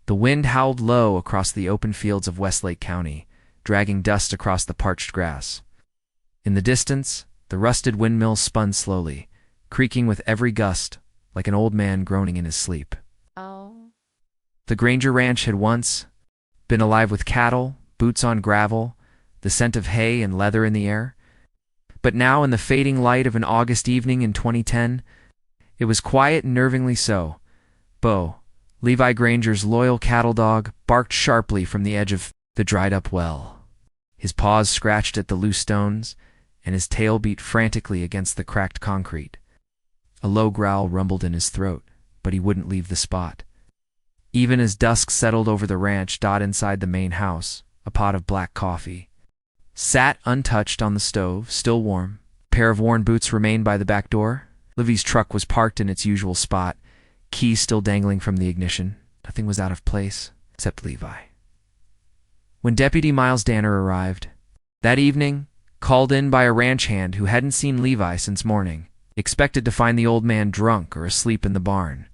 The wind howled low across the open fields of Westlake County, dragging dust across the parched grass. In the distance, the rusted windmill spun slowly, creaking with every gust, like an old man groaning in his sleep. Oh. The Granger Ranch had once been alive with cattle, boots on gravel, the scent of hay and leather in the air. But now, in the fading light of an August evening in 2010, it was quiet and nervingly so. Bo, Levi Granger's loyal cattle dog, barked sharply from the edge of the dried-up well. His paws scratched at the loose stones, and his tail beat frantically against the cracked concrete. A low growl rumbled in his throat, but he wouldn't leave the spot. Even as dusk settled over the ranch, Dot inside the main house, a pot of black coffee sat untouched on the stove, still warm. A pair of worn boots remained by the back door. Livy's truck was parked in its usual spot, keys still dangling from the ignition. Nothing was out of place, except Levi. When Deputy Miles Danner arrived, that evening, called in by a ranch hand who hadn't seen Levi since morning, expected to find the old man drunk or asleep in the barn.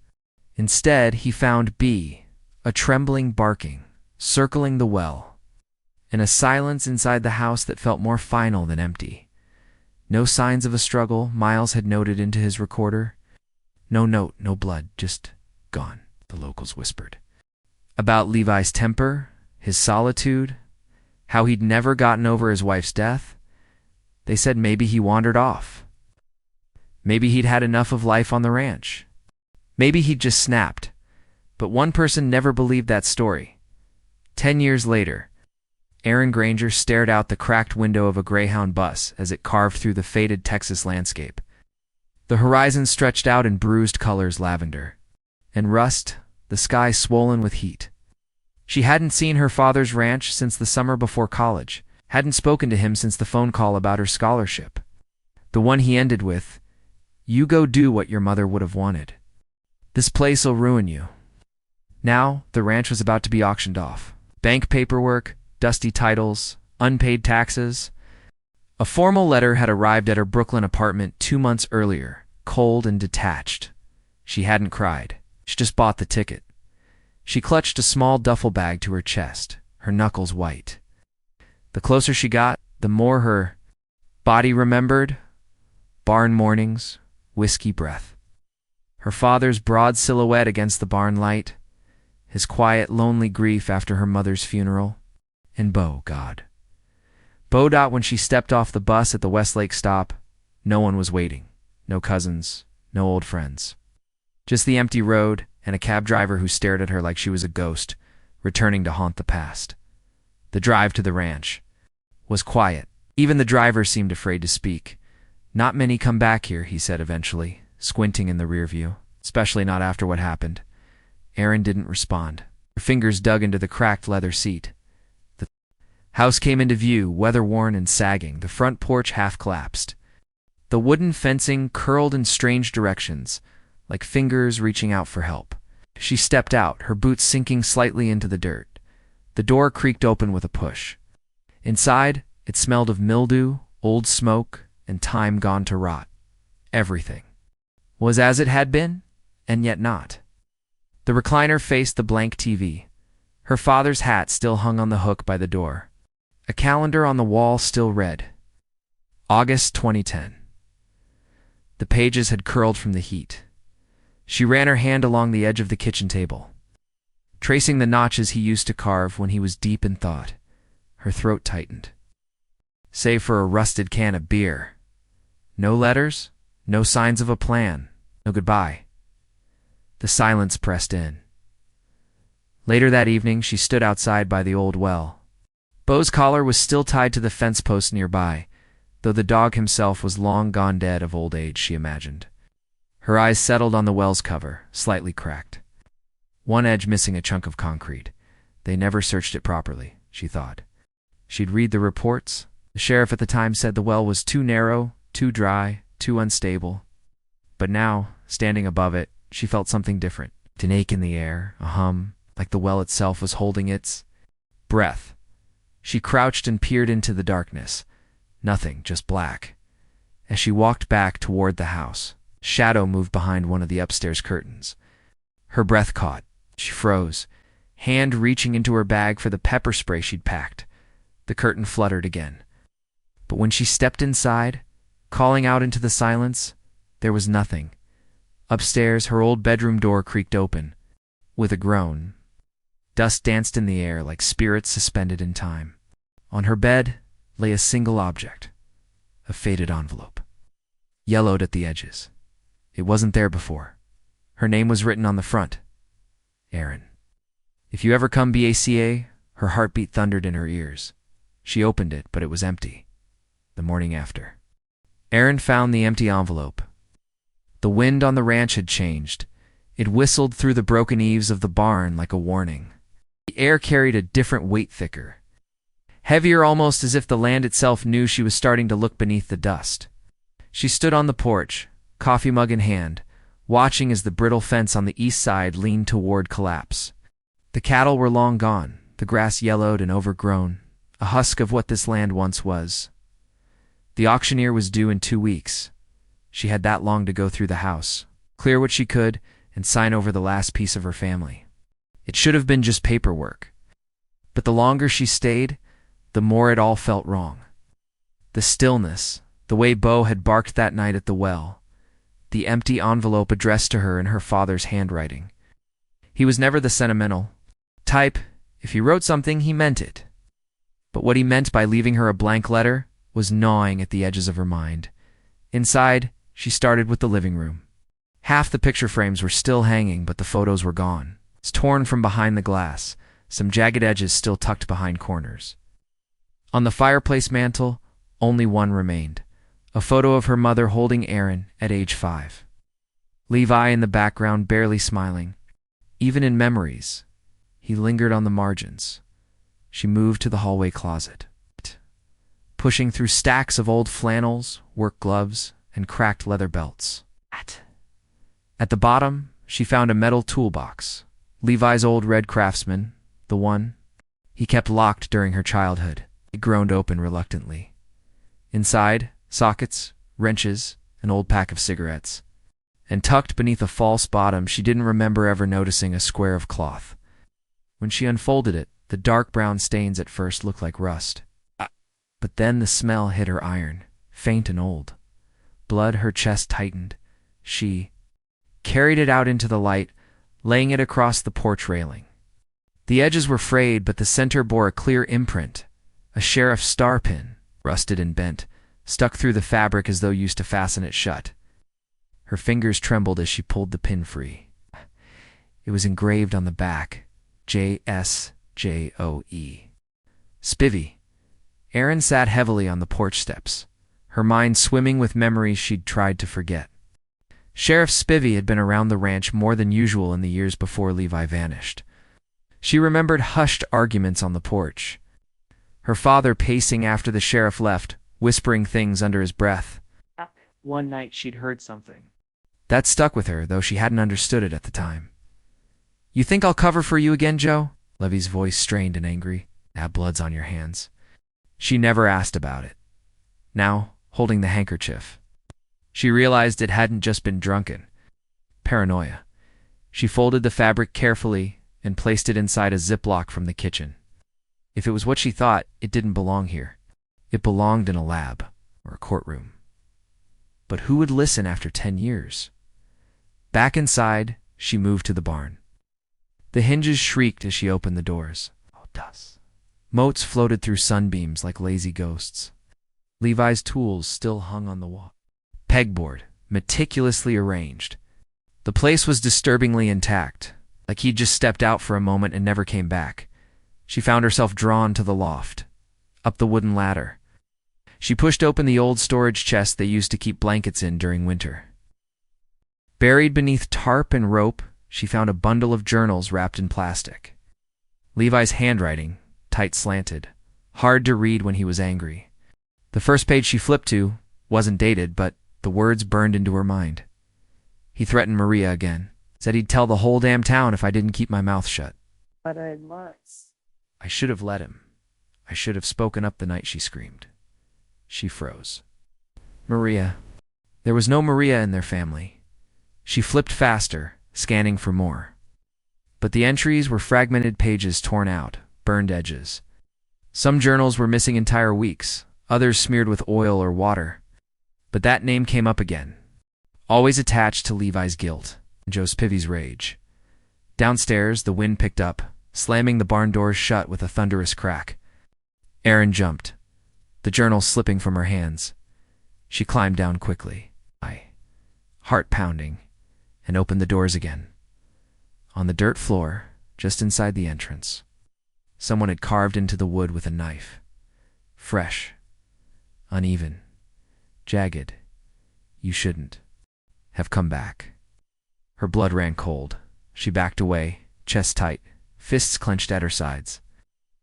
Instead, he found B, a trembling barking, circling the well, and a silence inside the house that felt more final than empty. No signs of a struggle, Miles had noted into his recorder. No note, no blood, just gone, the locals whispered. About Levi's temper, his solitude, how he'd never gotten over his wife's death, they said maybe he wandered off. Maybe he'd had enough of life on the ranch. Maybe he'd just snapped. But one person never believed that story. 10 years later, Aaron Granger stared out the cracked window of a Greyhound bus as it carved through the faded Texas landscape. The horizon stretched out in bruised colors, lavender and rust, the sky swollen with heat. She hadn't seen her father's ranch since the summer before college, hadn't spoken to him since the phone call about her scholarship. The one he ended with, "You go do what your mother would have wanted. This place'll ruin you." Now, the ranch was about to be auctioned off. Bank paperwork, dusty titles, unpaid taxes. A formal letter had arrived at her Brooklyn apartment 2 months earlier, cold and detached. She hadn't cried. She just bought the ticket. She clutched a small duffel bag to her chest, her knuckles white. The closer she got, the more her body remembered. Barn mornings, whiskey breath. Her father's broad silhouette against the barn light, his quiet, lonely grief after her mother's funeral. And Bo, God. Bo Dot, when she stepped off the bus at the Westlake stop, no one was waiting. No cousins, no old friends. Just the empty road and a cab driver who stared at her like she was a ghost, returning to haunt the past. The drive to the ranch was quiet. Even the driver seemed afraid to speak. "Not many come back here," he said eventually, squinting in the rear view, "especially not after what happened." Aaron didn't respond. Her fingers dug into the cracked leather seat. The house came into view, weather-worn and sagging, the front porch half collapsed. The wooden fencing curled in strange directions, like fingers reaching out for help. She stepped out, her boots sinking slightly into the dirt. The door creaked open with a push. Inside, it smelled of mildew, old smoke, and time gone to rot. Everything was as it had been, and yet not. The recliner faced the blank TV. Her father's hat still hung on the hook by the door. A calendar on the wall still read, August 2010. The pages had curled from the heat. She ran her hand along the edge of the kitchen table, tracing the notches he used to carve when he was deep in thought. Her throat tightened. Save for a rusted can of beer. No letters, no signs of a plan, no goodbye. The silence pressed in. Later that evening, she stood outside by the old well. Bo's collar was still tied to the fence post nearby, though the dog himself was long gone dead of old age, she imagined. Her eyes settled on the well's cover, slightly cracked. One edge missing a chunk of concrete. They never searched it properly, she thought. She'd read the reports. The sheriff at the time said the well was too narrow, too dry, too unstable. But now, standing above it, she felt something different. An ache in the air, a hum, like the well itself was holding its breath. She crouched and peered into the darkness. Nothing, just black. As she walked back toward the house, shadow moved behind one of the upstairs curtains. Her breath caught. She froze, hand reaching into her bag for the pepper spray she'd packed. The curtain fluttered again. But when she stepped inside, calling out into the silence, there was nothing. Upstairs, her old bedroom door creaked open. With a groan, dust danced in the air like spirits suspended in time. On her bed lay a single object, a faded envelope, yellowed at the edges. It wasn't there before. Her name was written on the front. Erin. If you ever come BACA, her heartbeat thundered in her ears. She opened it, but it was empty. The morning after. Erin found the empty envelope. The wind on the ranch had changed. It whistled through the broken eaves of the barn like a warning. The air carried a different weight, thicker. Heavier, almost as if the land itself knew she was starting to look beneath the dust. She stood on the porch, coffee mug in hand, watching as the brittle fence on the east side leaned toward collapse. The cattle were long gone, the grass yellowed and overgrown, a husk of what this land once was. The auctioneer was due in 2 weeks. She had that long to go through the house, clear what she could, and sign over the last piece of her family. It should have been just paperwork. But the longer she stayed, the more it all felt wrong. The stillness, the way Bo had barked that night at the well, the empty envelope addressed to her in her father's handwriting. He was never the sentimental type. If he wrote something, he meant it. But what he meant by leaving her a blank letter was gnawing at the edges of her mind. Inside, she started with the living room. Half the picture frames were still hanging, but the photos were gone. It's torn from behind the glass, some jagged edges still tucked behind corners. On the fireplace mantel, only one remained, a photo of her mother holding Erin at age 5. Levi in the background, barely smiling. Even in memories, he lingered on the margins. She moved to the hallway closet, pushing through stacks of old flannels, work gloves, and cracked leather belts. At the bottom, she found a metal toolbox, Levi's old red Craftsman, the one he kept locked during her childhood. It groaned open reluctantly. Inside, sockets, wrenches, an old pack of cigarettes. And tucked beneath a false bottom, she didn't remember ever noticing a square of cloth. When she unfolded it, the dark brown stains at first looked like rust. But then the smell hit her iron, faint and old. Blood, her chest tightened. She carried it out into the light, laying it across the porch railing. The edges were frayed, but the center bore a clear imprint, a sheriff's star pin, rusted and bent, stuck through the fabric as though used to fasten it shut. Her fingers trembled as she pulled the pin free. It was engraved on the back, JSJOE. Spivvy. Erin sat heavily on the porch steps, her mind swimming with memories she'd tried to forget. Sheriff Spivvy had been around the ranch more than usual in the years before Levi vanished. She remembered hushed arguments on the porch, her father pacing after the sheriff left, whispering things under his breath. One night she'd heard something. That stuck with her, though she hadn't understood it at the time. "You think I'll cover for you again, Joe?" Levy's voice strained and angry. "Now blood's on your hands." She never asked about it. Now, holding the handkerchief, she realized it hadn't just been drunken. Paranoia. She folded the fabric carefully and placed it inside a Ziploc from the kitchen. If it was what she thought, it didn't belong here. It belonged in a lab or a courtroom. But who would listen after 10 years? Back inside, she moved to the barn. The hinges shrieked as she opened the doors. Oh, dust. Motes floated through sunbeams like lazy ghosts. Levi's tools still hung on the wall. Pegboard, meticulously arranged. The place was disturbingly intact, like he'd just stepped out for a moment and never came back. She found herself drawn to the loft, up the wooden ladder. She pushed open the old storage chest they used to keep blankets in during winter. Buried beneath tarp and rope, she found a bundle of journals wrapped in plastic. Levi's handwriting, tight slanted, hard to read when he was angry. The first page she flipped to wasn't dated, but the words burned into her mind. He threatened Maria again, said he'd tell the whole damn town if I didn't keep my mouth shut. But I must. I should have let him. I should have spoken up the night she screamed. She froze. Maria. There was no Maria in their family. She flipped faster, scanning for more. but the entries were fragmented pages torn out, burned edges. Some journals were missing entire weeks, others smeared with oil or water. But that name came up again, always attached to Levi's guilt and Joe Spivy's rage. Downstairs, the wind picked up, slamming the barn doors shut with a thunderous crack. Erin jumped, the journal slipping from her hands. She climbed down quickly, heart pounding, and opened the doors again. On the dirt floor, just inside the entrance, someone had carved into the wood with a knife. Fresh, uneven, jagged. You shouldn't have come back. Her blood ran cold. She backed away, chest tight, fists clenched at her sides.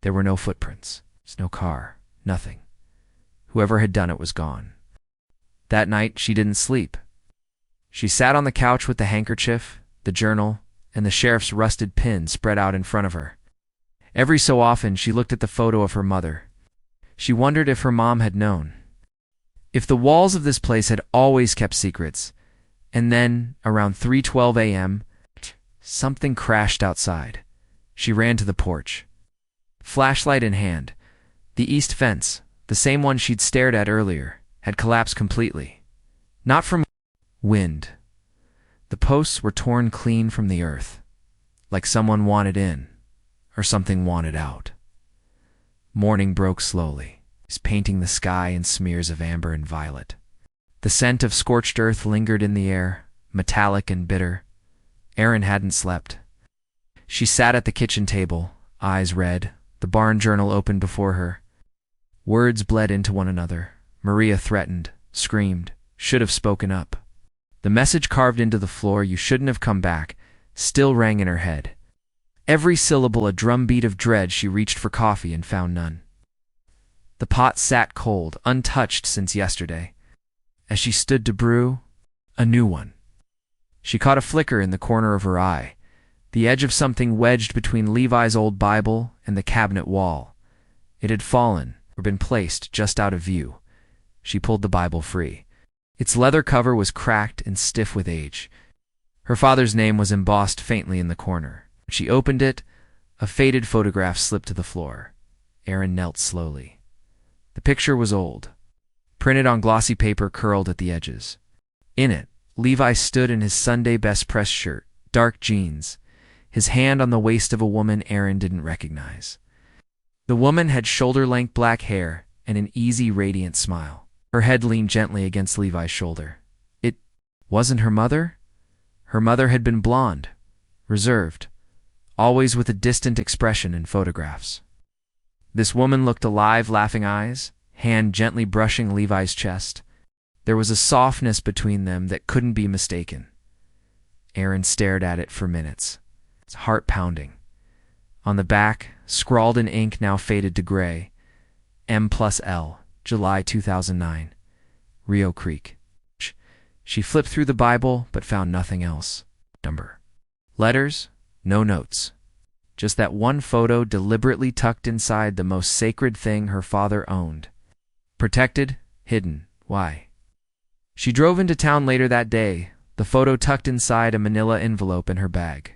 There were no footprints, no car, nothing. Whoever had done it was gone. That night, she didn't sleep. She sat on the couch with the handkerchief, the journal, and the sheriff's rusted pin spread out in front of her. Every so often, she looked at the photo of her mother. She wondered if her mom had known. If the walls of this place had always kept secrets, and then, around 3:12 a.m., something crashed outside. She ran to the porch. Flashlight in hand, the east fence, the same one she'd stared at earlier, had collapsed completely. Not from wind. The posts were torn clean from the earth, like someone wanted in, or something wanted out. Morning broke slowly, painting the sky in smears of amber and violet. The scent of scorched earth lingered in the air, metallic and bitter. Erin hadn't slept. She sat at the kitchen table, eyes red, the barn journal open before her. Words bled into one another. Maria threatened, screamed, should have spoken up. The message carved into the floor, "You shouldn't have come back," still rang in her head. Every syllable a drumbeat of dread. She reached for coffee and found none. The pot sat cold, untouched since yesterday. As she stood to brew, a new one. She caught a flicker in the corner of her eye, the edge of something wedged between Levi's old Bible and the cabinet wall. It had fallen, or been placed just out of view. She pulled the Bible free. Its leather cover was cracked and stiff with age. Her father's name was embossed faintly in the corner. When she opened it, a faded photograph slipped to the floor. Erin knelt slowly. The picture was old, printed on glossy paper curled at the edges. In it, Levi stood in his Sunday best press shirt, dark jeans, his hand on the waist of a woman Erin didn't recognize. The woman had shoulder-length black hair and an easy, radiant smile. Her head leaned gently against Levi's shoulder. It wasn't her mother? Her mother had been blonde, reserved, always with a distant expression in photographs. This woman looked alive, laughing eyes, hand gently brushing Levi's chest. There was a softness between them that couldn't be mistaken. Erin stared at it for minutes, its heart pounding. On the back, scrawled in ink now faded to gray, M+L, July 2009, Rio Creek. She flipped through the Bible but found nothing else. Number. Letters, no notes. Just that one photo deliberately tucked inside the most sacred thing her father owned. Protected, hidden. Why? She drove into town later that day, the photo tucked inside a manila envelope in her bag.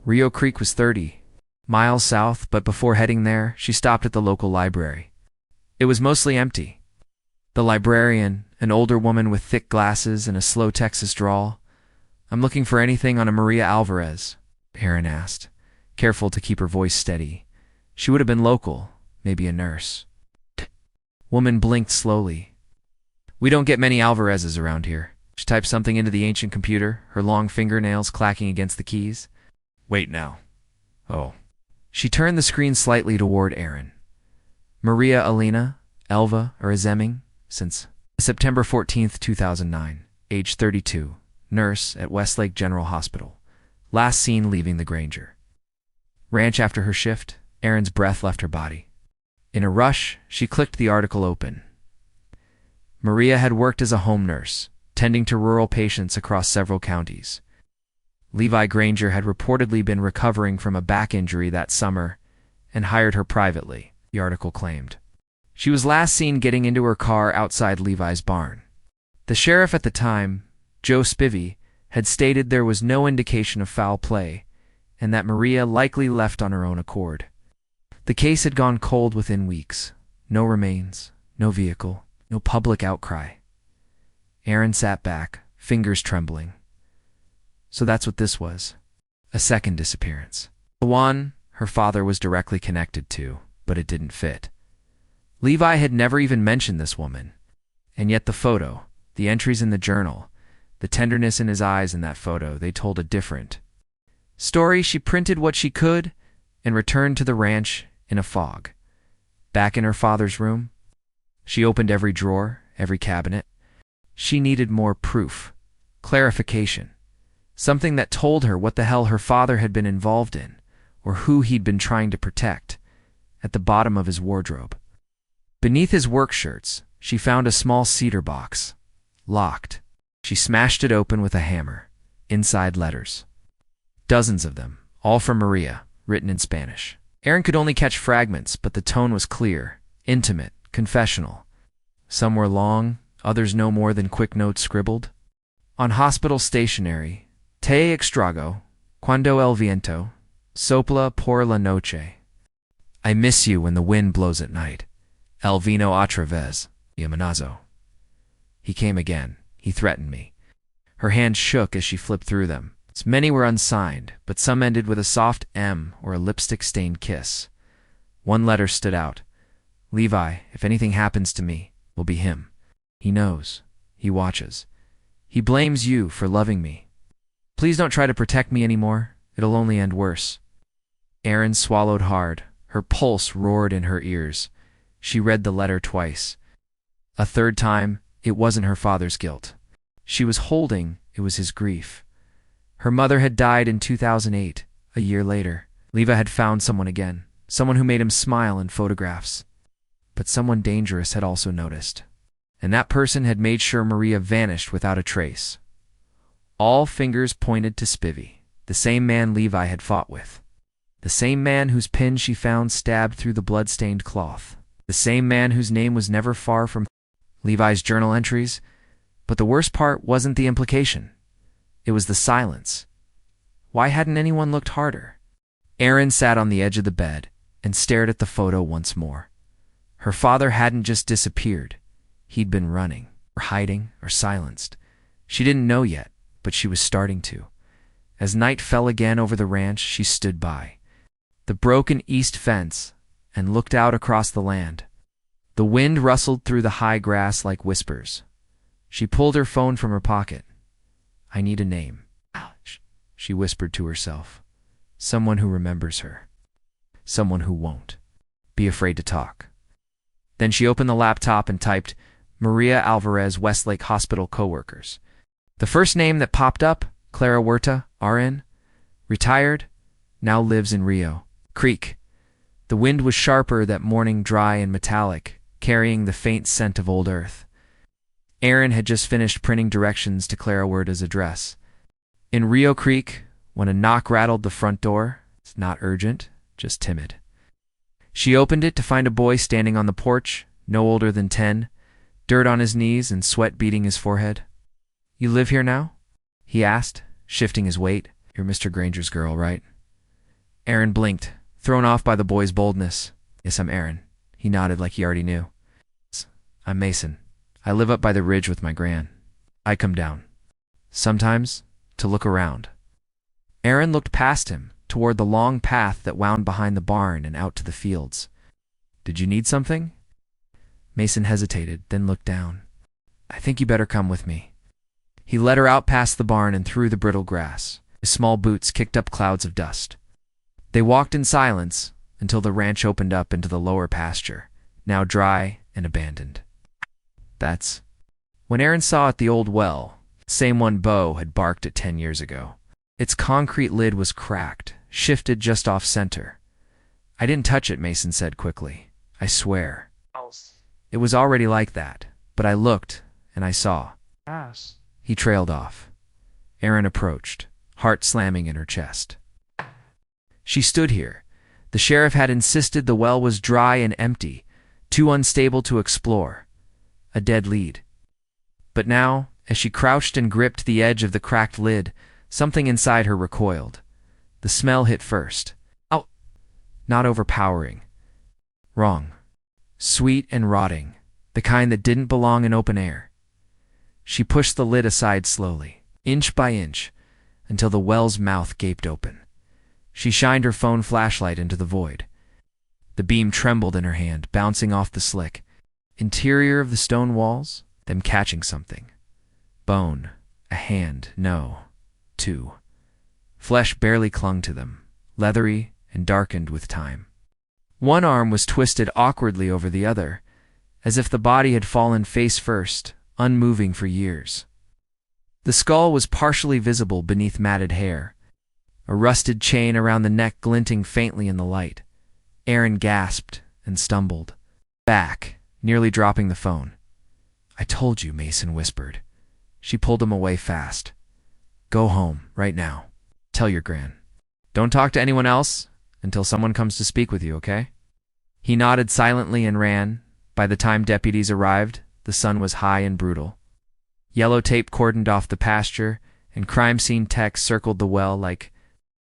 Rio Creek was 30 miles south, but before heading there, she stopped at the local library. It was mostly empty. The librarian, an older woman with thick glasses and a slow Texas drawl. "I'm looking for anything on a Maria Alvarez," Erin asked, careful to keep her voice steady. She would have been local, maybe a nurse. Woman blinked slowly. "We don't get many Alvarezes around here." She typed something into the ancient computer, her long fingernails clacking against the keys. "Wait now. Oh." She turned the screen slightly toward Erin. "Maria Elena, Elva, or Azeming, since September 14th, 2009, age 32, nurse at Westlake General Hospital. Last seen leaving the Granger Ranch after her shift." Erin's breath left her body. In a rush, she clicked the article open. Maria had worked as a home nurse, tending to rural patients across several counties. Levi Granger had reportedly been recovering from a back injury that summer and hired her privately, the article claimed. She was last seen getting into her car outside Levi's barn. The sheriff at the time, Joe Spivey, had stated there was no indication of foul play, and that Maria likely left on her own accord. The case had gone cold within weeks. No remains, no vehicle, no public outcry. Aaron sat back, fingers trembling. So that's what this was. A second disappearance. The one her father was directly connected to, but it didn't fit. Levi had never even mentioned this woman. And yet the photo, the entries in the journal, the tenderness in his eyes in that photo, they told a different story. She printed what she could and returned to the ranch in a fog. Back in her father's room, she opened every drawer, every cabinet. She needed more proof, clarification, something that told her what the hell her father had been involved in, or who he'd been trying to protect. At the bottom of his wardrobe, beneath his work shirts, she found a small cedar box, locked. She smashed it open with a hammer. Inside, letters. Dozens of them, all from Maria, written in Spanish. Aaron could only catch fragments, but the tone was clear, intimate, confessional. Some were long, others no more than quick notes scribbled. On hospital stationery, te extrago, cuando el viento sopla por la noche. I miss you when the wind blows at night. El vino otra vez, amenazó. He came again. He threatened me. Her hands shook as she flipped through them. Many were unsigned, but some ended with a soft M or a lipstick-stained kiss. One letter stood out. Levi, if anything happens to me, will be him. He knows. He watches. He blames you for loving me. Please don't try to protect me anymore. It'll only end worse. Aaron swallowed hard. Her pulse roared in her ears. She read the letter twice. A third time, it wasn't her father's guilt. She was holding, it was his grief. Her mother had died in 2008, a year later. Levi had found someone again, someone who made him smile in photographs. But someone dangerous had also noticed. And that person had made sure Maria vanished without a trace. All fingers pointed to Spivey, the same man Levi had fought with. The same man whose pin she found stabbed through the blood-stained cloth. The same man whose name was never far from Levi's journal entries. But the worst part wasn't the implication. It was the silence. Why hadn't anyone looked harder? Aaron sat on the edge of the bed and stared at the photo once more. Her father hadn't just disappeared. He'd been running, or hiding, or silenced. She didn't know yet, but she was starting to. As night fell again over the ranch, she stood by the broken east fence and looked out across the land. The wind rustled through the high grass like whispers. She pulled her phone from her pocket. I need a name, she whispered to herself. Someone who remembers her. Someone who won't be afraid to talk. Then she opened the laptop and typed, Maria Alvarez, Westlake Hospital coworkers. The first name that popped up, Clara Huerta, RN, retired, now lives in Rio Creek. The wind was sharper that morning, dry and metallic, carrying the faint scent of old earth. Aaron had just finished printing directions to Clara Huerta's address. In Rio Creek, when a knock rattled the front door, it's not urgent, just timid. She opened it to find a boy standing on the porch, no older than 10, dirt on his knees and sweat beading his forehead. You live here now? He asked, shifting his weight. You're Mr. Granger's girl, right? Aaron blinked, thrown off by the boy's boldness. Yes, I'm Aaron. He nodded like he already knew. I'm Mason. I live up by the ridge with my gran. I come down. Sometimes, to look around. Aaron looked past him, toward the long path that wound behind the barn and out to the fields. Did you need something? Mason hesitated, then looked down. I think you better come with me. He led her out past the barn and through the brittle grass. His small boots kicked up clouds of dust. They walked in silence until the ranch opened up into the lower pasture, now dry and abandoned. That's when Aaron saw at the old well, same one Bo had barked at 10 years ago. Its concrete lid was cracked, shifted just off center. I didn't touch it, Mason said quickly. I swear. It was already like that, but I looked, and I saw. He trailed off. Aaron approached, heart slamming in her chest. She stood here. The sheriff had insisted the well was dry and empty, too unstable to explore. A dead lead. But now, as she crouched and gripped the edge of the cracked lid, something inside her recoiled. The smell hit first. Oh, not overpowering. Wrong. Sweet and rotting, the kind that didn't belong in open air. She pushed the lid aside slowly, inch by inch, until the well's mouth gaped open. She shined her phone flashlight into the void. The beam trembled in her hand, bouncing off the slick interior of the stone walls, them catching something. Bone, a hand, no, two. Flesh barely clung to them, leathery and darkened with time. One arm was twisted awkwardly over the other, as if the body had fallen face first, unmoving for years. The skull was partially visible beneath matted hair, a rusted chain around the neck glinting faintly in the light. Aaron gasped and stumbled back, nearly dropping the phone. "I told you," Mason whispered. She pulled him away fast. "Go home, right now. Tell your gran. Don't talk to anyone else until someone comes to speak with you, okay?" He nodded silently and ran. By the time deputies arrived, the sun was high and brutal. Yellow tape cordoned off the pasture, and crime scene techs circled the well like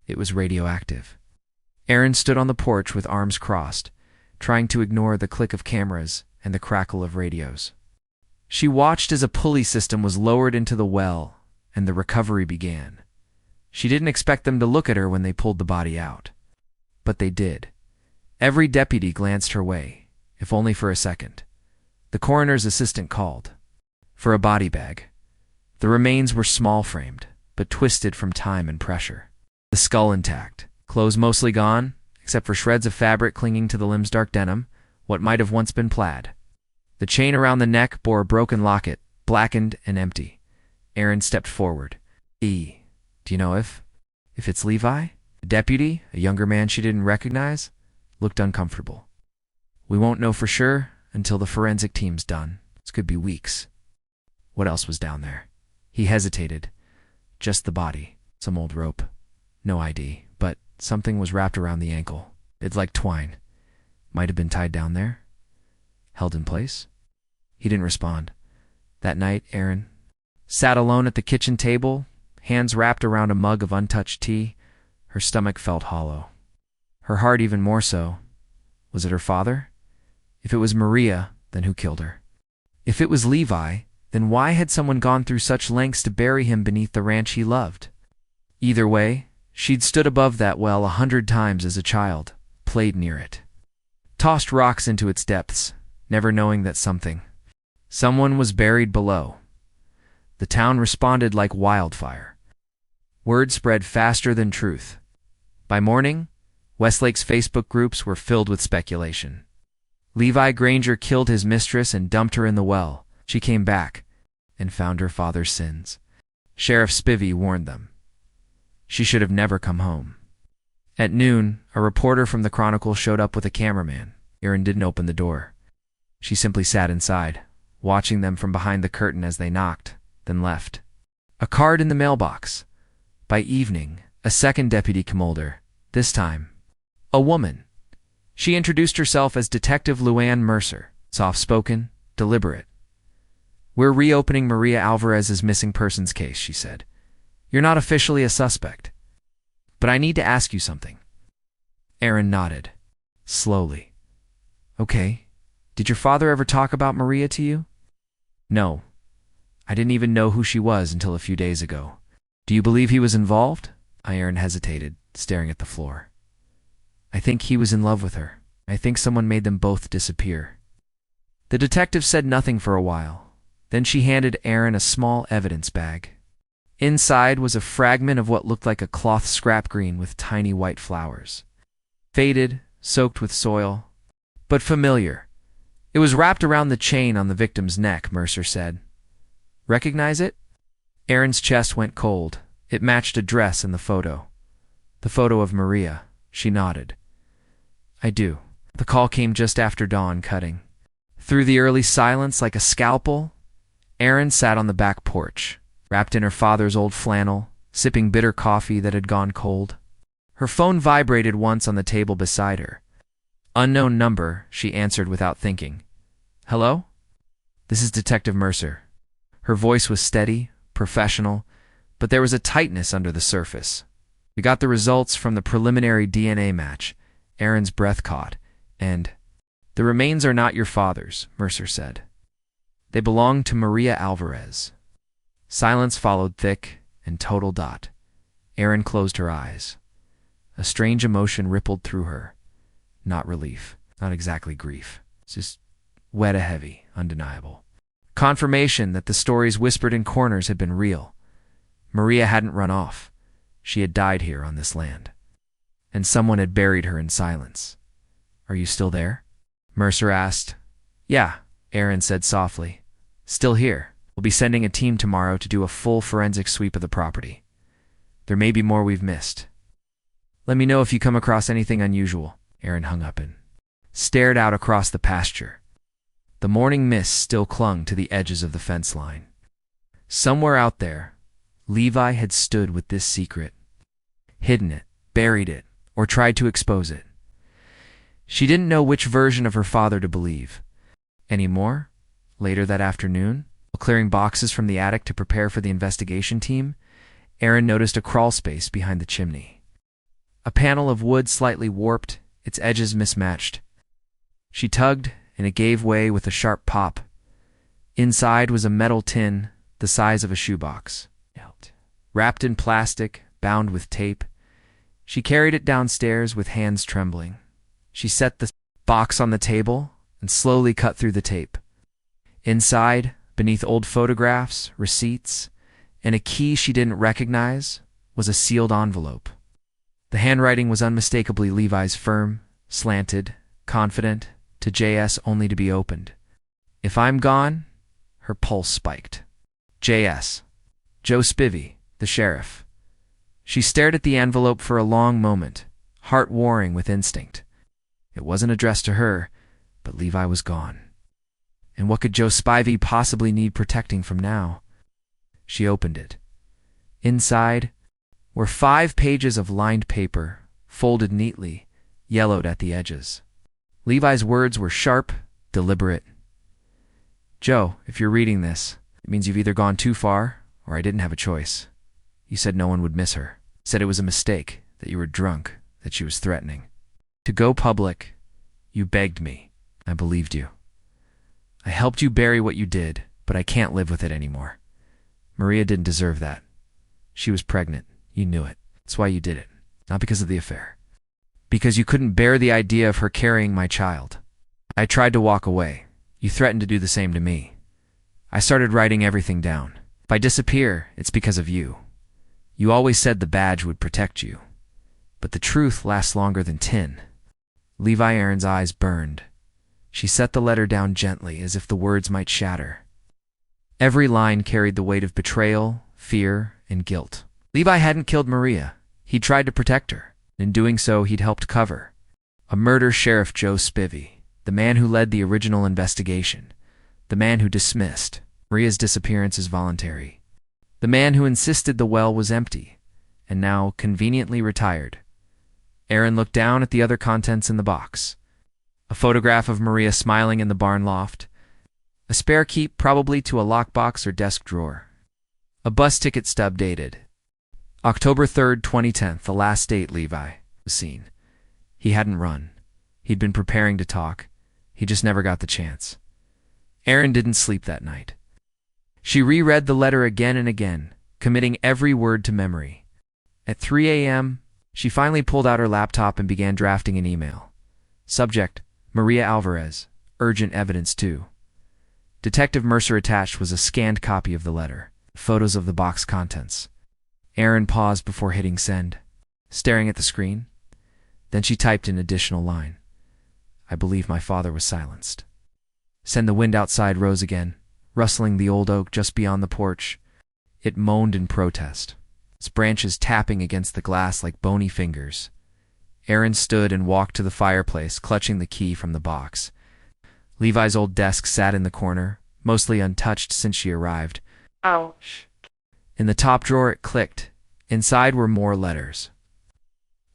it was radioactive. Aaron stood on the porch with arms crossed, trying to ignore the click of cameras and the crackle of radios. She watched as a pulley system was lowered into the well, and the recovery began. She didn't expect them to look at her when they pulled the body out. But they did. Every deputy glanced her way, if only for a second. The coroner's assistant called for a body bag. The remains were small-framed, but twisted from time and pressure. The skull intact, clothes mostly gone, except for shreds of fabric clinging to the limb's dark denim, what might have once been plaid. The chain around the neck bore a broken locket, blackened and empty. Aaron stepped forward. Do you know if it's Levi?" The deputy, a younger man she didn't recognize, looked uncomfortable. "We won't know for sure until the forensic team's done. This could be weeks." What else was down there? He hesitated. Just the body, some old rope. No ID, but something was wrapped around the ankle. It's like twine. Might have been tied down there? Held in place? He didn't respond. That night, Aaron sat alone at the kitchen table, hands wrapped around a mug of untouched tea. Her stomach felt hollow. Her heart even more so. Was it her father? If it was Maria, then who killed her? If it was Levi, then why had someone gone through such lengths to bury him beneath the ranch he loved? Either way, she'd stood above that well 100 times as a child, played near it, tossed rocks into its depths, never knowing that someone was buried below. The town responded like wildfire. Word spread faster than truth. By morning, Westlake's Facebook groups were filled with speculation. Levi Granger killed his mistress and dumped her in the well. She came back and found her father's sins. Sheriff Spivey warned them. She should have never come home. At noon, a reporter from the Chronicle showed up with a cameraman. Aaron didn't open the door. She simply sat inside, watching them from behind the curtain as they knocked, then left. A card in the mailbox. By evening, a second deputy came older, this time a woman. She introduced herself as Detective Luann Mercer, soft-spoken, deliberate. "We're reopening Maria Alvarez's missing persons case," she said. "You're not officially a suspect, but I need to ask you something." Aaron nodded, slowly. "Okay. Did your father ever talk about Maria to you?" "No. I didn't even know who she was until a few days ago." "Do you believe he was involved?" Aaron hesitated, staring at the floor. "I think he was in love with her. I think someone made them both disappear." The detective said nothing for a while. Then she handed Aaron a small evidence bag. Inside was a fragment of what looked like a cloth scrap green with tiny white flowers. Faded, soaked with soil, but familiar. It was wrapped around the chain on the victim's neck, Mercer said. "Recognize it?" Aaron's chest went cold. It matched a dress in the photo. The photo of Maria. She nodded. "I do." The call came just after dawn cutting. Through the early silence like a scalpel, Aaron sat on the back porch, wrapped in her father's old flannel, sipping bitter coffee that had gone cold. Her phone vibrated once on the table beside her. Unknown number, she answered without thinking. "Hello? This is Detective Mercer." Her voice was steady, professional, but there was a tightness under the surface. We got the results from the preliminary DNA match. Aaron's breath caught, and the remains are not your father's, Mercer said. They belong to Maria Alvarez. Silence followed thick and total. Aaron closed her eyes. A strange emotion rippled through her. Not relief, not exactly grief. Just weta heavy, undeniable. Confirmation that the stories whispered in corners had been real. Maria hadn't run off. She had died here on this land. And someone had buried her in silence. Are you still there? Mercer asked. Yeah, Aaron said softly. Still here. We'll be sending a team tomorrow to do a full forensic sweep of the property. There may be more we've missed. Let me know if you come across anything unusual. Aaron hung up and stared out across the pasture. The morning mist still clung to the edges of the fence line. Somewhere out there, Levi had stood with this secret, hidden it, buried it, or tried to expose it. She didn't know which version of her father to believe. Anymore, later that afternoon, while clearing boxes from the attic to prepare for the investigation team, Aaron noticed a crawl space behind the chimney. A panel of wood slightly warped, its edges mismatched. She tugged, and it gave way with a sharp pop. Inside was a metal tin the size of a shoebox. Wrapped in plastic, bound with tape. She carried it downstairs with hands trembling. She set the box on the table and slowly cut through the tape. Inside, beneath old photographs, receipts, and a key she didn't recognize, was a sealed envelope. The handwriting was unmistakably Levi's, firm, slanted, confident, to JS only to be opened. If I'm gone, her pulse spiked. JS. Joe Spivey, the sheriff. She stared at the envelope for a long moment, heart warring with instinct. It wasn't addressed to her, but Levi was gone. And what could Joe Spivey possibly need protecting from now? She opened it. Inside were 5 pages of lined paper, folded neatly, yellowed at the edges. Levi's words were sharp, deliberate. Joe, if you're reading this, it means you've either gone too far, or I didn't have a choice. You said no one would miss her. Said it was a mistake, that you were drunk, that she was threatening. To go public, you begged me. I believed you. I helped you bury what you did, but I can't live with it anymore. Maria didn't deserve that. She was pregnant. You knew it. That's why you did it. Not because of the affair. Because you couldn't bear the idea of her carrying my child. I tried to walk away. You threatened to do the same to me. I started writing everything down. If I disappear, it's because of you. You always said the badge would protect you. But the truth lasts longer than tin. Levi Aaron's eyes burned. She set the letter down gently, as if the words might shatter. Every line carried the weight of betrayal, fear, and guilt. Levi hadn't killed Maria. He'd tried to protect her. In doing so, he'd helped cover. A murder sheriff, Joe Spivey, the man who led the original investigation, the man who dismissed Maria's disappearance as voluntary, the man who insisted the well was empty, and now conveniently retired. Aaron looked down at the other contents in the box. A photograph of Maria smiling in the barn loft, a spare key probably to a lockbox or desk drawer, a bus ticket stub dated October 3rd, 2010, the last date Levi was seen. He hadn't run. He'd been preparing to talk. He just never got the chance. Aaron didn't sleep that night. She reread the letter again and again, committing every word to memory. At 3 a.m., she finally pulled out her laptop and began drafting an email. Subject, Maria Alvarez, urgent evidence too. Detective Mercer attached was a scanned copy of the letter, photos of the box contents. Aaron paused before hitting send, staring at the screen. Then she typed an additional line. I believe my father was silenced. The wind outside rose again, rustling the old oak just beyond the porch. It moaned in protest, its branches tapping against the glass like bony fingers. Aaron stood and walked to the fireplace, clutching the key from the box. Levi's old desk sat in the corner, mostly untouched since she arrived. Ouch. In the top drawer it clicked. Inside were more letters.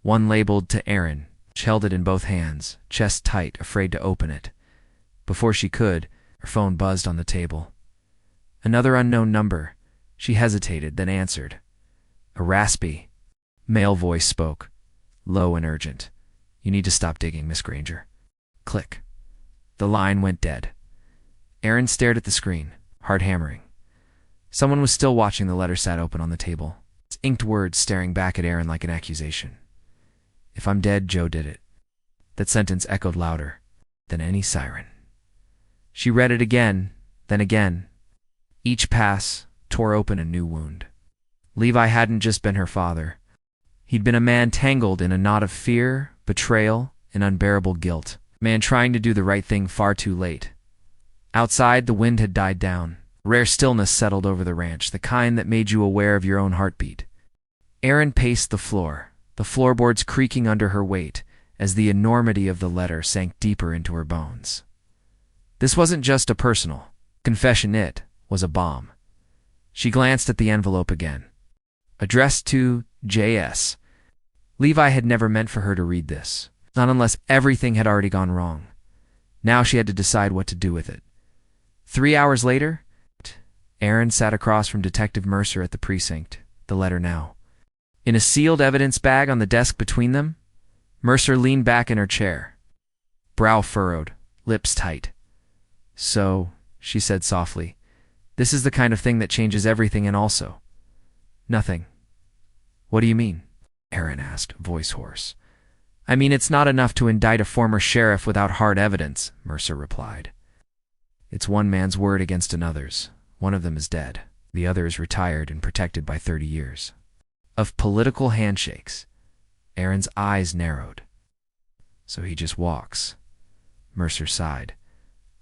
One labeled to Aaron. She held it in both hands, chest tight, afraid to open it. Before she could, her phone buzzed on the table. Another unknown number. She hesitated, then answered. A raspy, Male voice spoke, low and urgent. "You need to stop digging, Miss Granger." Click. The line went dead. Aaron stared at the screen, heart hammering. Someone was still watching. The letter sat open on the table, its inked words staring back at Aaron like an accusation. "If I'm dead, Joe did it." That sentence echoed louder than any siren. She read it again, then again. Each pass tore open a new wound. Levi hadn't just been her father. He'd been a man tangled in a knot of fear, betrayal, and unbearable guilt. A man trying to do the right thing far too late. Outside, the wind had died down. Rare stillness settled over the ranch, the kind that made you aware of your own heartbeat. Aaron paced the floorboards creaking under her weight as the enormity of the letter sank deeper into her bones. This wasn't just a personal confession, it was a bomb. She glanced at the envelope again. Addressed to J.S. Levi had never meant for her to read this, not unless everything had already gone wrong. Now she had to decide what to do with it. 3 hours later, Aaron sat across from Detective Mercer at the precinct, the letter now. In a sealed evidence bag on the desk between them, Mercer leaned back in her chair, brow furrowed, lips tight. "So," she said softly, "this is the kind of thing that changes everything and also—" "Nothing." "What do you mean?" Aaron asked, voice hoarse. "I mean, it's not enough to indict a former sheriff without hard evidence," Mercer replied. "It's one man's word against another's. One of them is dead. The other is retired and protected by 30 years. Of political handshakes." Aaron's eyes narrowed. "So he just walks." Mercer sighed.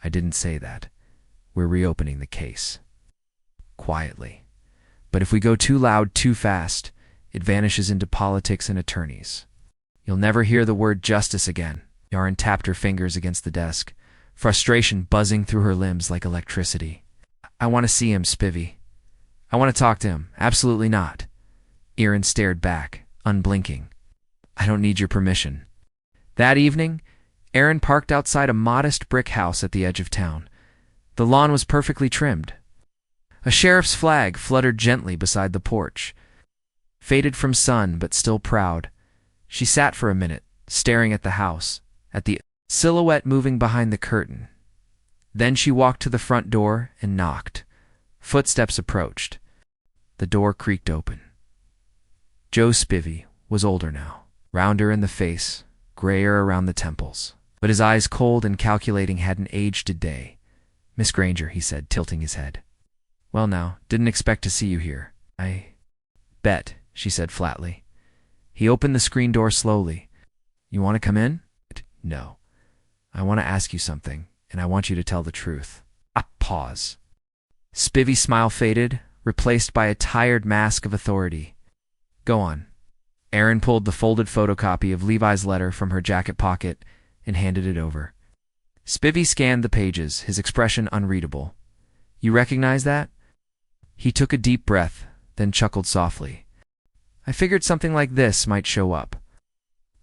"I didn't say that. We're reopening the case." Quietly. "But if we go too loud too fast, it vanishes into politics and attorneys. You'll never hear the word justice again." Aaron tapped her fingers against the desk, frustration buzzing through her limbs like electricity. "I want to see him, Spivvy. I want to talk to him." "Absolutely not." Aaron stared back, unblinking. "I don't need your permission." That evening, Aaron parked outside a modest brick house at the edge of town. The lawn was perfectly trimmed. A sheriff's flag fluttered gently beside the porch. Faded from sun, but still proud, she sat for a minute, staring at the house, at the silhouette moving behind the curtain. Then she walked to the front door and knocked. Footsteps approached. The door creaked open. Joe Spivvy was older now, rounder in the face, grayer around the temples, but his eyes cold and calculating hadn't aged a day. "Miss Granger," he said, tilting his head. "Well now, didn't expect to see you here." "I bet," she said flatly. He opened the screen door slowly. "You want to come in?" "No. I want to ask you something, and I want you to tell the truth." A pause. Spivvy's smile faded, replaced by a tired mask of authority. "Go on." Aaron pulled the folded photocopy of Levi's letter from her jacket pocket and handed it over. Spivvy scanned the pages, his expression unreadable. "You recognize that?" He took a deep breath, then chuckled softly. "I figured something like this might show up."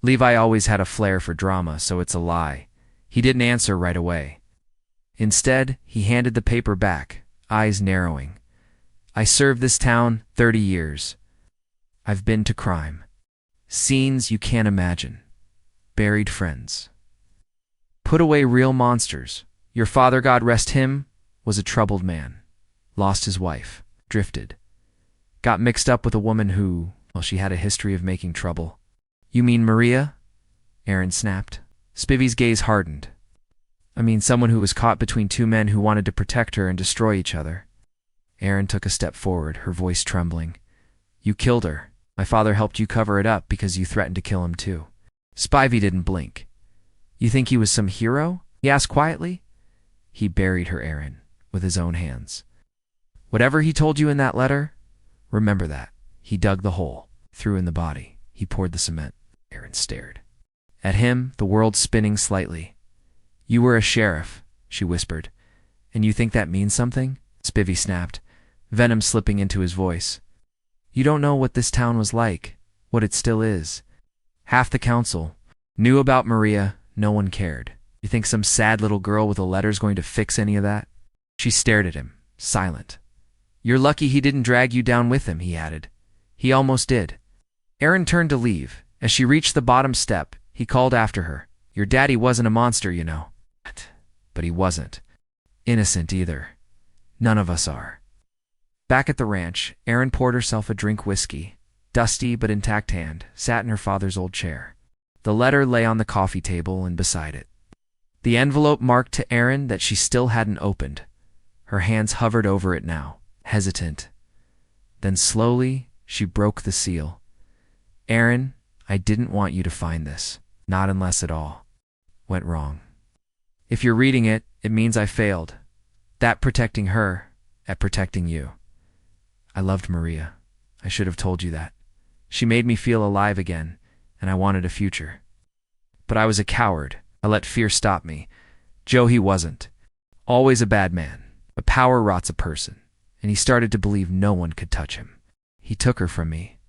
Levi always had a flair for drama, so it's a lie. He didn't answer right away. Instead, he handed the paper back, eyes narrowing. "I served this town 30 years. I've been to crime. Scenes you can't imagine. Buried friends. Put away real monsters. Your father, God rest him, was a troubled man. Lost his wife. Drifted. Got mixed up with a woman who, well, she had a history of making trouble." "You mean Maria?" Aaron snapped. Spivvy's gaze hardened. "I mean someone who was caught between two men who wanted to protect her and destroy each other." Aaron took a step forward, her voice trembling. "You killed her. My father helped you cover it up because you threatened to kill him too." Spivey didn't blink. "You think he was some hero?" he asked quietly. He buried her, Aaron, with his own hands. "Whatever he told you in that letter, remember that." He dug the hole, threw in the body. He poured the cement. Aaron stared at him, the world spinning slightly. "You were a sheriff," she whispered. "And you think that means something?" Spivvy snapped, venom slipping into his voice. "You don't know what this town was like, what it still is. Half the council knew about Maria, no one cared. You think some sad little girl with a letter's going to fix any of that?" She stared at him, silent. "You're lucky he didn't drag you down with him," he added. "He almost did." Erin turned to leave. As she reached the bottom step, he called after her. Your daddy wasn't a monster, you know. But he wasn't innocent either. None of us are. Back at the ranch, Erin poured herself a drink whiskey. Dusty but intact hand sat in her father's old chair. The letter lay on the coffee table and beside it. The envelope marked to Erin that she still hadn't opened. Her hands hovered over it now, hesitant. Then slowly, she broke the seal. Erin, I didn't want you to find this. Not unless it all went wrong. If you're reading it, it means I failed. That protecting her, at protecting you. I loved Maria. I should have told you that. She made me feel alive again, and I wanted a future. But I was a coward. I let fear stop me. Joe, he wasn't. Always a bad man. But power rots a person, and he started to believe no one could touch him. He took her from me,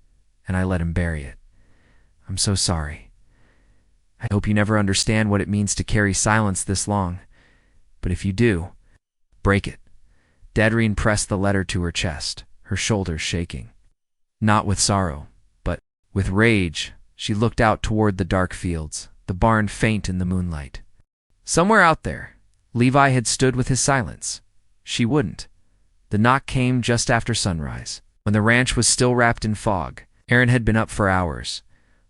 and I let him bury it. I'm so sorry. I hope you never understand what it means to carry silence this long. But if you do, break it. Dedrine pressed the letter to her chest, her shoulders shaking. Not with sorrow, but with rage. She looked out toward the dark fields, the barn faint in the moonlight. Somewhere out there, Levi had stood with his silence. She wouldn't. The knock came just after sunrise, when the ranch was still wrapped in fog. Erin had been up for hours.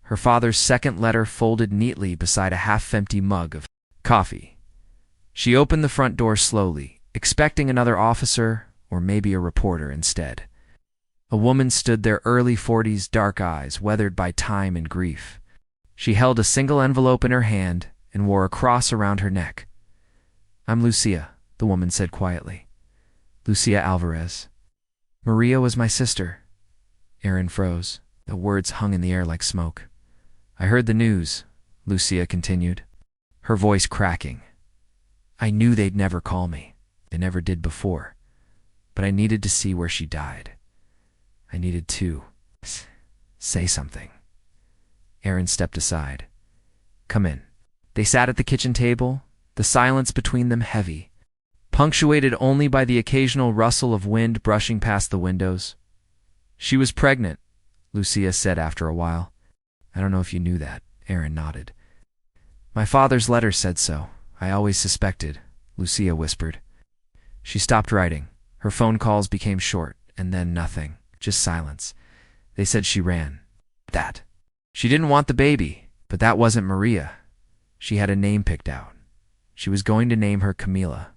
Her father's second letter folded neatly beside a half-empty mug of coffee. She opened the front door slowly, expecting another officer or maybe a reporter instead. A woman stood there, early 40s, dark eyes weathered by time and grief. She held a single envelope in her hand and wore a cross around her neck. I'm Lucia, the woman said quietly. Lucia Alvarez. Maria was my sister. Erin froze. The words hung in the air like smoke. I heard the news, Lucia continued, her voice cracking. I knew they'd never call me. They never did before. But I needed to see where she died. I needed to say something. Erin stepped aside. Come in. They sat at the kitchen table, the silence between them heavy, punctuated only by the occasional rustle of wind brushing past the windows. She was pregnant, Lucia said after a while. I don't know if you knew that, Erin nodded. My father's letter said so. I always suspected, Lucia whispered. She stopped writing. Her phone calls became short, and then nothing, just silence. They said she ran. That. She didn't want the baby, but that wasn't Maria. She had a name picked out. She was going to name her Camila.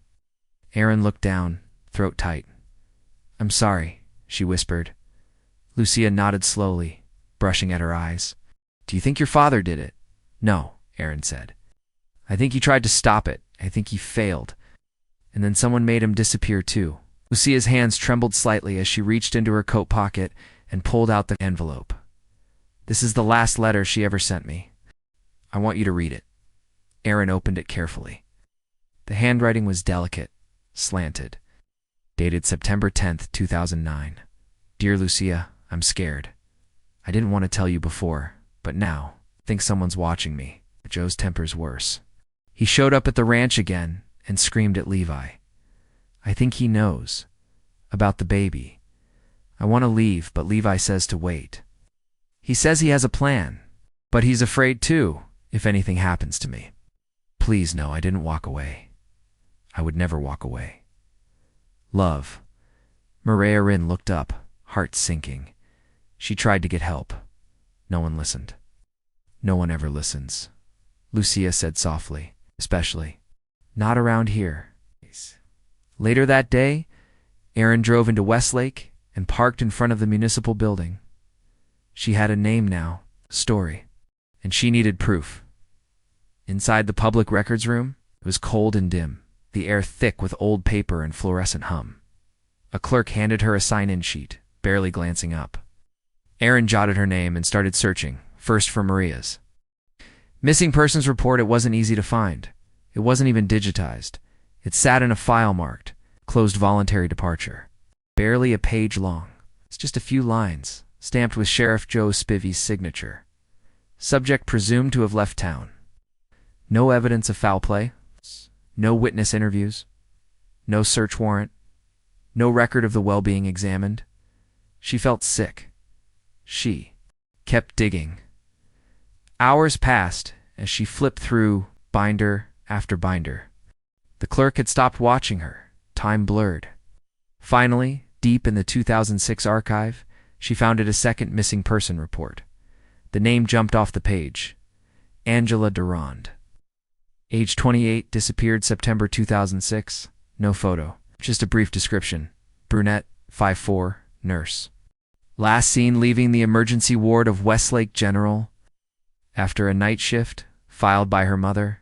Erin looked down, throat tight. I'm sorry, she whispered. Lucia nodded slowly, brushing at her eyes. Do you think your father did it? No, Erin said. I think he tried to stop it. I think he failed. And then someone made him disappear too. Lucia's hands trembled slightly as she reached into her coat pocket and pulled out the envelope. This is the last letter she ever sent me. I want you to read it. Erin opened it carefully. The handwriting was delicate, slanted. Dated September 10th, 2009. Dear Lucia, I'm scared. I didn't want to tell you before, but now, I think someone's watching me. Joe's temper's worse. He showed up at the ranch again and screamed at Levi. I think he knows. About the baby. I want to leave, but Levi says to wait. He says he has a plan, but he's afraid too, if anything happens to me. Please no, I didn't walk away. I would never walk away. Love. Maria Rin looked up, heart sinking. She tried to get help. No one listened. No one ever listens, Lucia said softly, especially. Not around here. Later that day, Erin drove into Westlake and parked in front of the municipal building. She had a name now, Story, and she needed proof. Inside the public records room, it was cold and dim, the air thick with old paper and fluorescent hum. A clerk handed her a sign-in sheet, barely glancing up. Erin jotted her name and started searching, first for Maria's. Missing persons report, it wasn't easy to find. It wasn't even digitized. It sat in a file marked, closed voluntary departure. Barely a page long. It's just a few lines, stamped with Sheriff Joe Spivey's signature. Subject presumed to have left town. No evidence of foul play. No witness interviews. No search warrant. No record of the well-being examined. She felt sick. kept digging. Hours passed as she flipped through binder after binder. The clerk had stopped watching her. Time blurred. Finally, deep in the 2006 archive, she found a second missing person report. The name jumped off the page. Angela Durand. Age 28, disappeared September 2006. No photo. Just a brief description. Brunette, 5'4", nurse. Last seen leaving the emergency ward of Westlake General after a night shift, filed by her mother.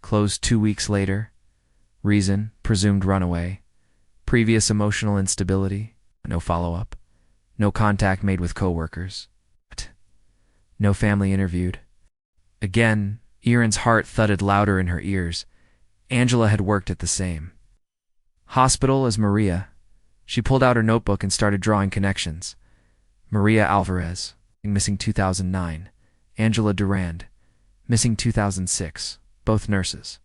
Closed 2 weeks later. Reason, presumed runaway. Previous emotional instability. No follow-up. No contact made with coworkers. No family interviewed. Again, Erin's heart thudded louder in her ears. Angela had worked at the same hospital as Maria. She pulled out her notebook and started drawing connections. Maria Alvarez, missing 2009. Angela Durand, missing 2006. Both nurses.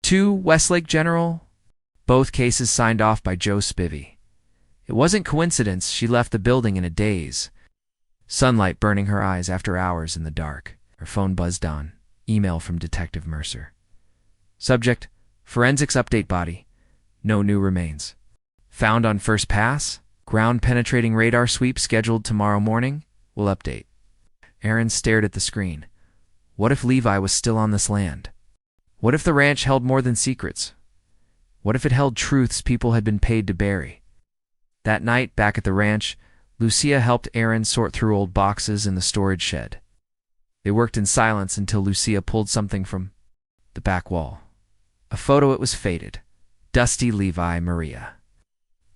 2 Westlake General, both cases signed off by Joe Spivey. It wasn't coincidence she left the building in a daze. Sunlight burning her eyes after hours in the dark. Her phone buzzed on. Email from Detective Mercer. Subject, forensics update body. No new remains. Found on first pass. Ground-penetrating radar sweep scheduled tomorrow morning. Will update. Erin stared at the screen. What if Levi was still on this land? What if the ranch held more than secrets? What if it held truths people had been paid to bury? That night, back at the ranch, Lucia helped Erin sort through old boxes in the storage shed. They worked in silence until Lucia pulled something from the back wall. A photo. It was faded. Dusty Levi, Maria.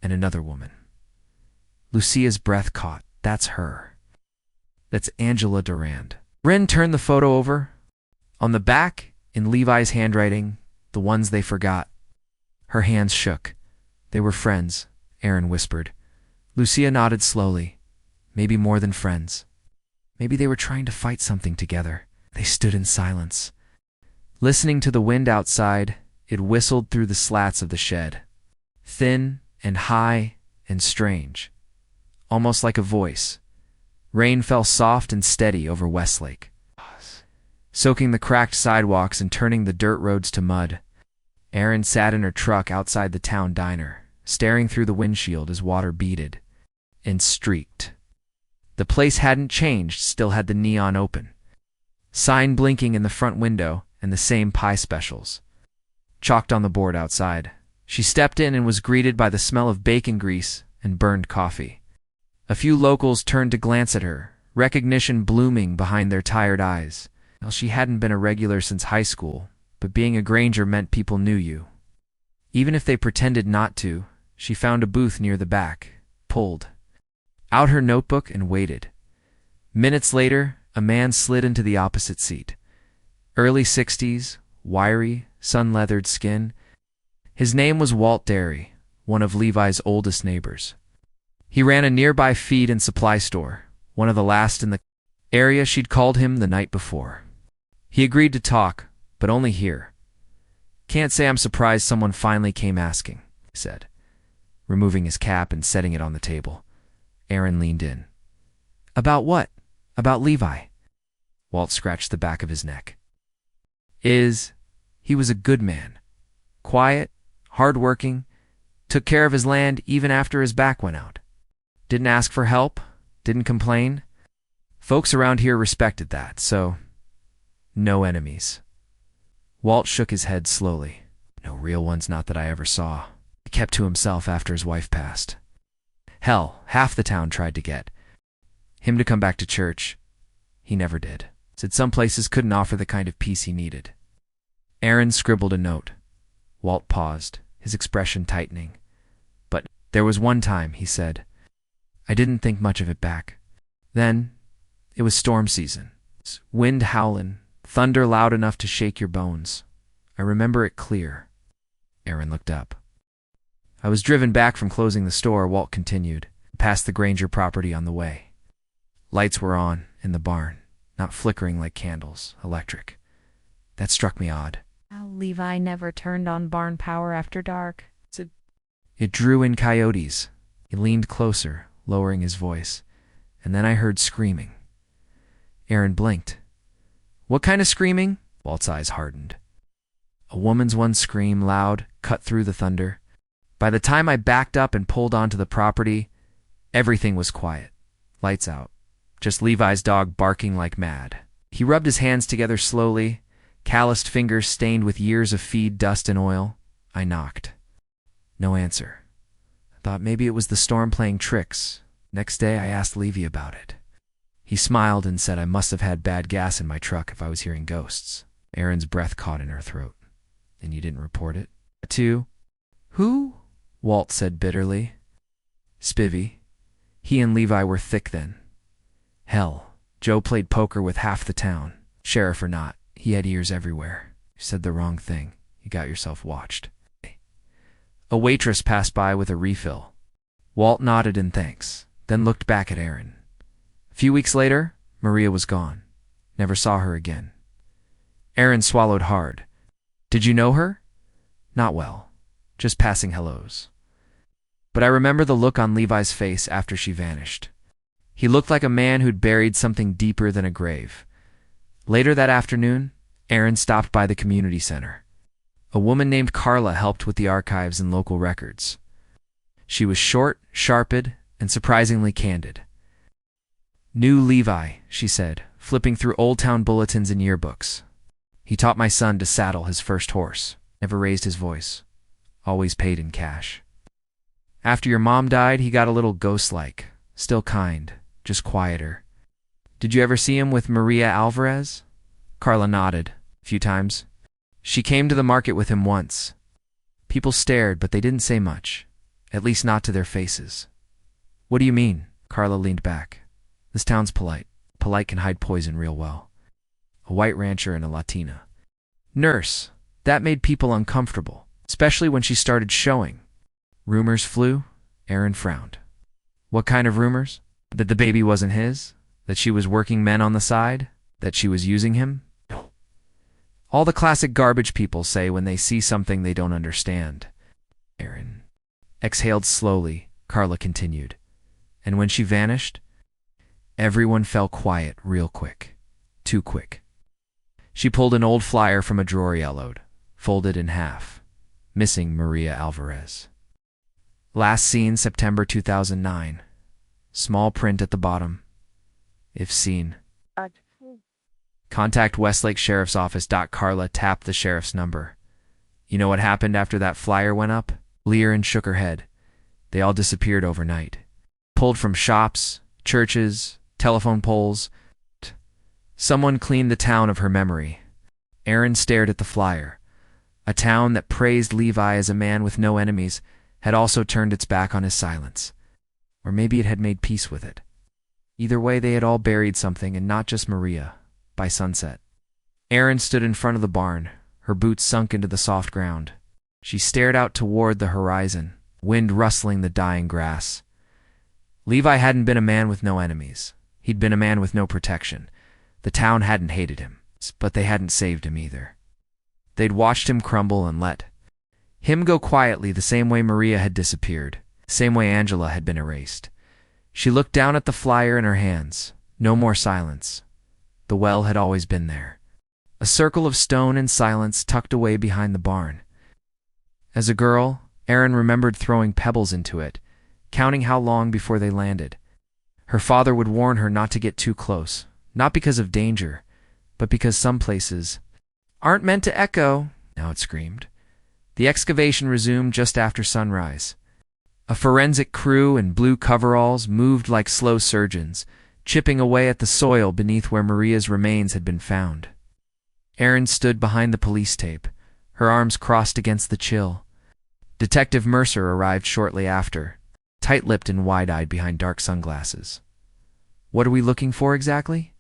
And another woman. Lucia's breath caught. That's her. That's Angela Durand. Ren turned the photo over. On the back, in Levi's handwriting, the ones they forgot. Her hands shook. They were friends, Erin whispered. Lucia nodded slowly. Maybe more than friends. Maybe they were trying to fight something together. They stood in silence. Listening to the wind outside, it whistled through the slats of the shed. Thin and high and strange. Almost like a voice. Rain fell soft and steady over Westlake, soaking the cracked sidewalks and turning the dirt roads to mud. Erin sat in her truck outside the town diner, staring through the windshield as water beaded and streaked. The place hadn't changed, still had the neon open. Sign blinking in the front window and the same pie specials. Chalked on the board outside. She stepped in and was greeted by the smell of bacon grease and burned coffee. A few locals turned to glance at her, recognition blooming behind their tired eyes. Well, she hadn't been a regular since high school, but being a Granger meant people knew you. Even if they pretended not to, she found a booth near the back, pulled out her notebook and waited. Minutes later, a man slid into the opposite seat. Early 60s, wiry, sun-leathered skin. His name was Walt Derry, one of Levi's oldest neighbors. He ran a nearby feed and supply store, one of the last in the area. She'd called him the night before. He agreed to talk, but only here. Can't say I'm surprised someone finally came asking, he said, removing his cap and setting it on the table. Erin leaned in. About what? About Levi. Walt scratched the back of his neck. He was a good man. Quiet, hard-working, took care of his land even after his back went out. Didn't ask for help, didn't complain. Folks around here respected that, so no enemies. Walt shook his head slowly. No real ones, not that I ever saw. He kept to himself after his wife passed. Hell, half the town tried to get him to come back to church. He never did. Said some places couldn't offer the kind of peace he needed. Erin scribbled a note. Walt paused, his expression tightening. But there was one time, he said. I didn't think much of it back. Then, it was storm season. Wind howling, thunder loud enough to shake your bones. I remember it clear. Erin looked up. I was driven back from closing the store, Walt continued, past the Granger property on the way. Lights were on in the barn, not flickering like candles, electric. That struck me odd. How Levi never turned on barn power after dark. It drew in coyotes. He leaned closer, lowering his voice, and then I heard screaming. Aaron blinked. What kind of screaming? Walt's eyes hardened. A woman's one scream, loud, cut through the thunder. By the time I backed up and pulled onto the property, everything was quiet. Lights out. Just Levi's dog barking like mad. He rubbed his hands together slowly, calloused fingers stained with years of feed, dust, and oil. I knocked. No answer. I thought maybe it was the storm playing tricks. Next day, I asked Levy about it. He smiled and said I must have had bad gas in my truck if I was hearing ghosts. Erin's breath caught in her throat. And you didn't report it? To who? Walt said bitterly. Spivvy. He and Levi were thick then. Hell, Joe played poker with half the town. Sheriff or not, he had ears everywhere. You said the wrong thing. You got yourself watched. A waitress passed by with a refill. Walt nodded in thanks, then looked back at Aaron. A few weeks later, Maria was gone. Never saw her again. Aaron swallowed hard. Did you know her? Not well. Just passing hellos. But I remember the look on Levi's face after she vanished. He looked like a man who'd buried something deeper than a grave. Later that afternoon, Aaron stopped by the community center. A woman named Carla helped with the archives and local records. She was short, sharped, and surprisingly candid. Knew Levi, she said, flipping through Old Town bulletins and yearbooks. He taught my son to saddle his first horse, never raised his voice, always paid in cash. After your mom died, he got a little ghost-like, still kind, just quieter. Did you ever see him with Maria Alvarez? Carla nodded, a few times. She came to the market with him once. People stared, but they didn't say much, at least not to their faces. What do you mean? Carla leaned back. This town's polite. Polite can hide poison real well. A white rancher and a Latina. Nurse. That made people uncomfortable, especially when she started showing. Rumors flew. Aaron frowned. What kind of rumors? That the baby wasn't his? That she was working men on the side? That she was using him? All the classic garbage people say when they see something they don't understand. Aaron exhaled slowly. Carla continued. And when she vanished, everyone fell quiet real quick. Too quick. She pulled an old flyer from a drawer, yellowed, folded in half. Missing Maria Alvarez. Last seen September 2009. Small print at the bottom. If seen. Contact Westlake Sheriff's Office. Carla tapped the sheriff's number. You know what happened after that flyer went up? Aaron shook her head. They all disappeared overnight. Pulled from shops, churches, telephone poles. Someone cleaned the town of her memory. Aaron stared at the flyer. A town that praised Levi as a man with no enemies had also turned its back on his silence. Or maybe it had made peace with it. Either way, they had all buried something, and not just Maria. By sunset, Aaron stood in front of the barn, her boots sunk into the soft ground. She stared out toward the horizon, wind rustling the dying grass. Levi hadn't been a man with no enemies. He'd been a man with no protection. The town hadn't hated him, but they hadn't saved him either. They'd watched him crumble and let him go quietly, the same way Maria had disappeared, the same way Angela had been erased. She looked down at the flyer in her hands. No more silence. The well had always been there. A circle of stone and silence tucked away behind the barn. As a girl, Aaron remembered throwing pebbles into it, counting how long before they landed. Her father would warn her not to get too close, not because of danger, but because some places aren't meant to echo, now it screamed. The excavation resumed just after sunrise. A forensic crew in blue coveralls moved like slow surgeons, chipping away at the soil beneath where Maria's remains had been found. Aaron stood behind the police tape, her arms crossed against the chill. Detective Mercer arrived shortly after, tight-lipped and wide-eyed behind dark sunglasses. What are we looking for exactly?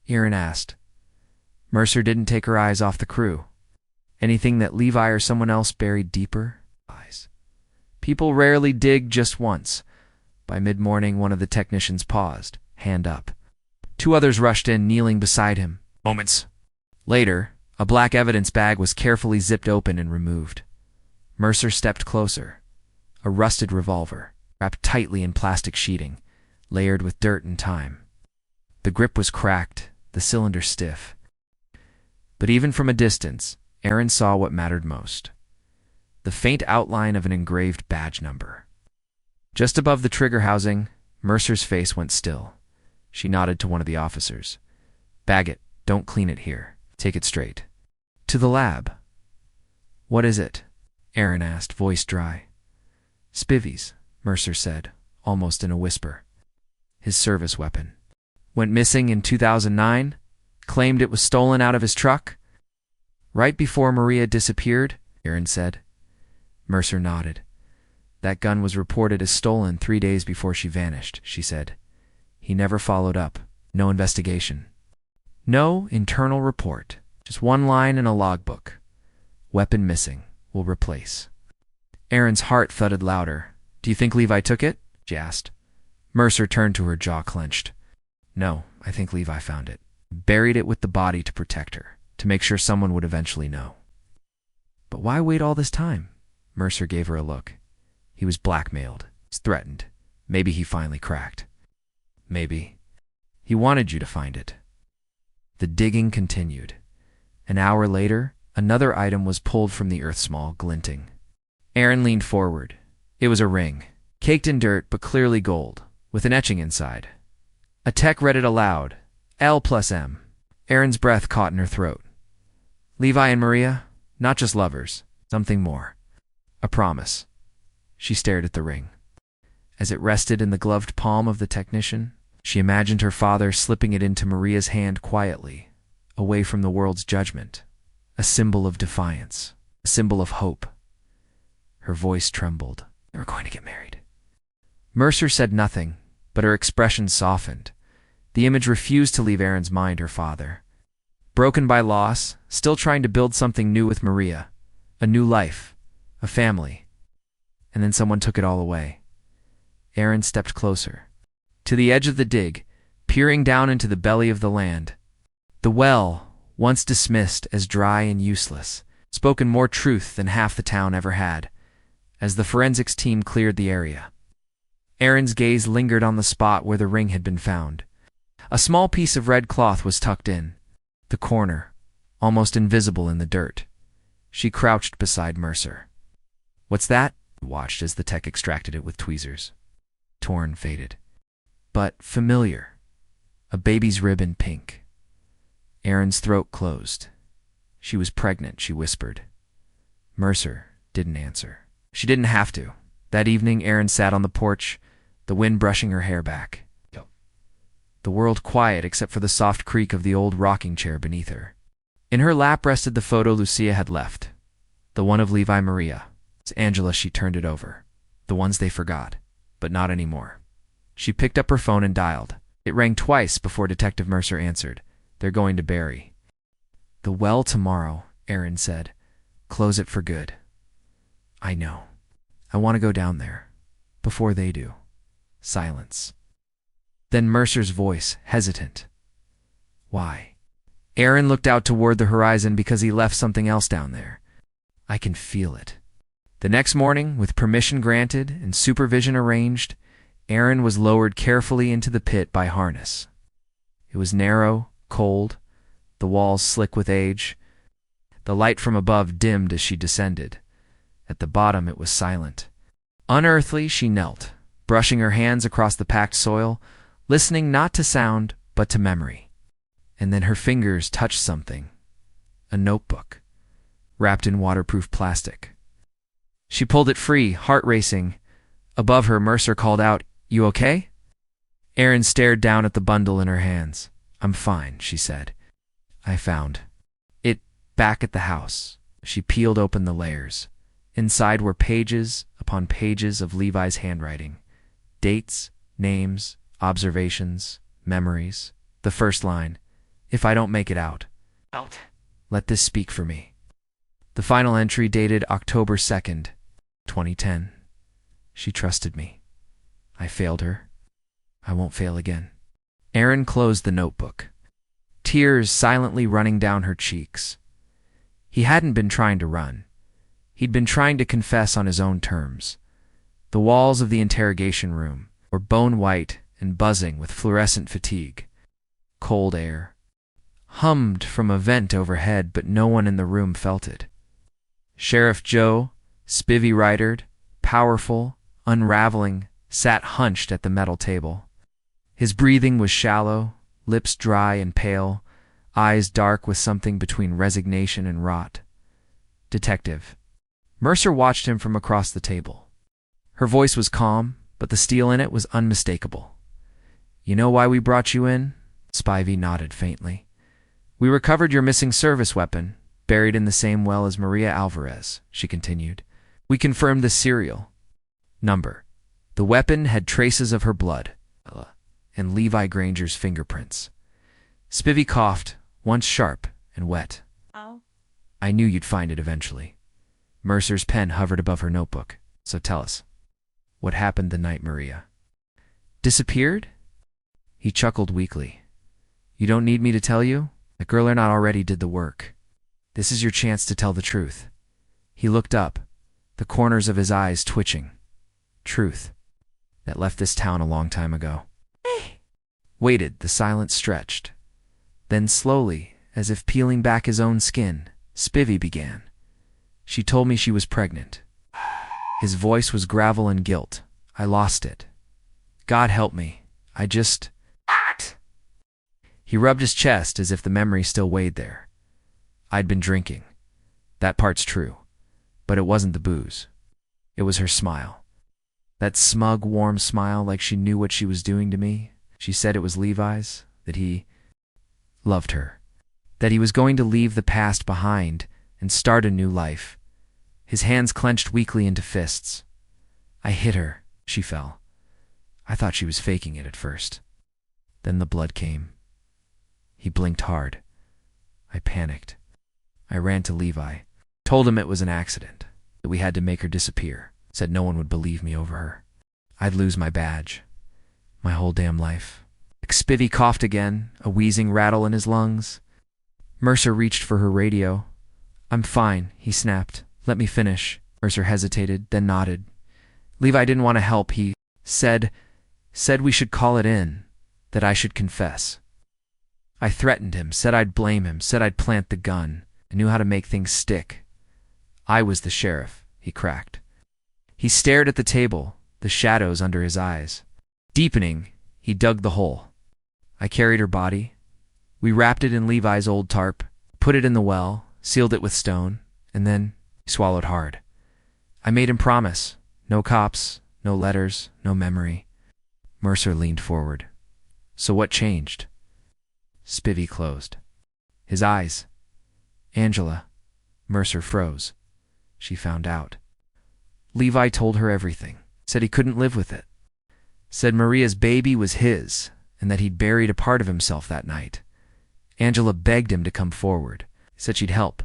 Aaron asked. Mercer didn't take her eyes off the crew. Anything that Levi or someone else buried deeper? Eyes. People rarely dig just once. By mid-morning, one of the technicians paused. Hand up. Two others rushed in, kneeling beside him. Moments. Later, a black evidence bag was carefully zipped open and removed. Mercer stepped closer. A rusted revolver, wrapped tightly in plastic sheeting, layered with dirt and time. The grip was cracked, the cylinder stiff. But even from a distance, Aaron saw what mattered most: the faint outline of an engraved badge number. Just above the trigger housing, Mercer's face went still. She nodded to one of the officers. "Bag it. Don't clean it here. Take it straight to the lab." "What is it?" Aaron asked, voice dry. "Spivvies," Mercer said, almost in a whisper. "His service weapon. Went missing in 2009, claimed it was stolen out of his truck." "Right before Maria disappeared," Aaron said. Mercer nodded. "That gun was reported as stolen 3 days before she vanished," she said. "He never followed up. No investigation. No internal report. Just one line in a logbook. Weapon missing. Will replace." Aaron's heart thudded louder. "Do you think Levi took it?" she asked. Mercer turned to her, jaw clenched. "No, I think Levi found it. Buried it with the body to protect her, to make sure someone would eventually know." "But why wait all this time?" Mercer gave her a look. "He was blackmailed. He's threatened. Maybe he finally cracked. Maybe. He wanted you to find it." The digging continued. An hour later, another item was pulled from the earth small, glinting. Aaron leaned forward. It was a ring, caked in dirt but clearly gold, with an etching inside. A tech read it aloud. L+M. Aaron's breath caught in her throat. Levi and Maria, not just lovers, something more. A promise. She stared at the ring. As it rested in the gloved palm of the technician, she imagined her father slipping it into Maria's hand quietly, away from the world's judgment. A symbol of defiance, a symbol of hope. Her voice trembled. "They were going to get married." Mercer said nothing, but her expression softened. The image refused to leave Aaron's mind. Her father, broken by loss, still trying to build something new with Maria. A new life, a family. And then someone took it all away. Aaron stepped closer, to the edge of the dig, peering down into the belly of the land. The well, once dismissed as dry and useless, spoken more truth than half the town ever had, as the forensics team cleared the area. Aaron's gaze lingered on the spot where the ring had been found. A small piece of red cloth was tucked in, the corner, almost invisible in the dirt. She crouched beside Mercer. "What's that?" He watched as the tech extracted it with tweezers. Torn, faded, but familiar. A baby's rib in pink. Aaron's throat closed. She was pregnant, she whispered. Mercer didn't answer. She didn't have to. That evening, Aaron sat on the porch, the wind brushing her hair back. The world quiet except for the soft creak of the old rocking chair beneath her. In her lap rested the photo Lucia had left, the one of Levi Maria. As Angela, she turned it over. The ones they forgot, but not anymore. She picked up her phone and dialed. It rang twice before Detective Mercer answered. "They're going to bury." "The well tomorrow," Aaron said. "Close it for good." "I know. I want to go down there. Before they do." Silence. Then Mercer's voice, hesitant. "Why?" Aaron looked out toward the horizon because he left something else down there. "I can feel it." The next morning, with permission granted and supervision arranged, Aaron was lowered carefully into the pit by harness. It was narrow, cold, the walls slick with age. The light from above dimmed as she descended. At the bottom it was silent. Unearthly, she knelt, brushing her hands across the packed soil, listening not to sound, but to memory. And then her fingers touched something. A notebook, wrapped in waterproof plastic. She pulled it free, heart racing. Above her, Mercer called out, "You okay?" Aaron stared down at the bundle in her hands. "I'm fine," she said. "I found it back at the house." She peeled open the layers. Inside were pages upon pages of Levi's handwriting. Dates, names, observations, memories. The first line, "If I don't make it out, let this speak for me." The final entry dated October 2nd, 2010. "She trusted me. I failed her. I won't fail again." Aaron closed the notebook, tears silently running down her cheeks. He hadn't been trying to run. He'd been trying to confess on his own terms. The walls of the interrogation room were bone white and buzzing with fluorescent fatigue. Cold air, hummed from a vent overhead, but no one in the room felt it. Sheriff Joe, spivvy ridered, powerful, unraveling, sat hunched at the metal table. His breathing was shallow, lips dry and pale, eyes dark with something between resignation and rot. Detective. Mercer watched him from across the table. Her voice was calm, but the steel in it was unmistakable. "You know why we brought you in?" Spivey nodded faintly. "We recovered your missing service weapon, buried in the same well as Maria Alvarez," she continued. "We confirmed the serial number. The weapon had traces of her blood and Levi Granger's fingerprints." Spivey coughed, once sharp and wet. Oh. "I knew you'd find it eventually." Mercer's pen hovered above her notebook. "So tell us, what happened the night Maria disappeared?" He chuckled weakly. "You don't need me to tell you? The girl or not already did the work. This is your chance to tell the truth." He looked up, the corners of his eyes twitching. "Truth that left this town a long time ago." Waited, the silence stretched. Then slowly, as if peeling back his own skin, Spivey began. "She told me she was pregnant." His voice was gravel and guilt. "I lost it. God help me. I just..." He rubbed his chest as if the memory still weighed there. "I'd been drinking. That part's true. But it wasn't the booze. It was her smile. That smug, warm smile, like she knew what she was doing to me. She said it was Levi's, that he loved her, that he was going to leave the past behind and start a new life." His hands clenched weakly into fists. "I hit her. She fell. I thought she was faking it at first. Then the blood came." He blinked hard. "I panicked. I ran to Levi, told him it was an accident, that we had to make her disappear, said no one would believe me over her. I'd lose my badge. My whole damn life." Spivey coughed again, a wheezing rattle in his lungs. Mercer reached for her radio. "I'm fine," he snapped. "Let me finish." Mercer hesitated, then nodded. "Levi didn't want to help. He said we should call it in, that I should confess. I threatened him, said I'd blame him, said I'd plant the gun. I knew how to make things stick. I was the sheriff," he cracked. He stared at the table, the shadows under his eyes. Deepening, he dug the hole. "I carried her body. We wrapped it in Levi's old tarp, put it in the well, sealed it with stone, and then..." He swallowed hard. "I made him promise. No cops, no letters, no memory." Mercer leaned forward. "So what changed?" Spivey closed. His eyes. "Angela." Mercer froze. "She found out. Levi told her everything. Said he couldn't live with it. Said Maria's baby was his, and that he'd buried a part of himself that night. Angela begged him to come forward. Said she'd help."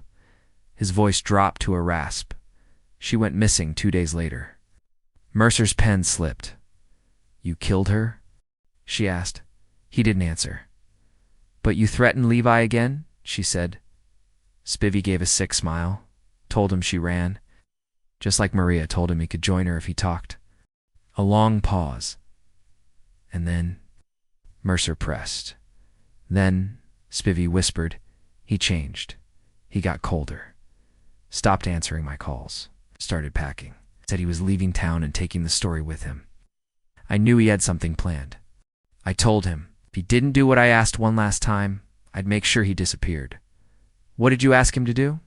His voice dropped to a rasp. "She went missing 2 days later." Mercer's pen slipped. "You killed her?" she asked. He didn't answer. "But you threatened Levi again?" she said. Spivey gave a sick smile, told him she ran, just like Maria told him he could join her if he talked. A long pause. And then Mercer pressed. "Then," Spivey whispered, "he changed. He got colder. Stopped answering my calls. Started packing. Said he was leaving town and taking the story with him. I knew he had something planned. I told him if he didn't do what I asked one last time, I'd make sure he disappeared." "What did you ask him to do?"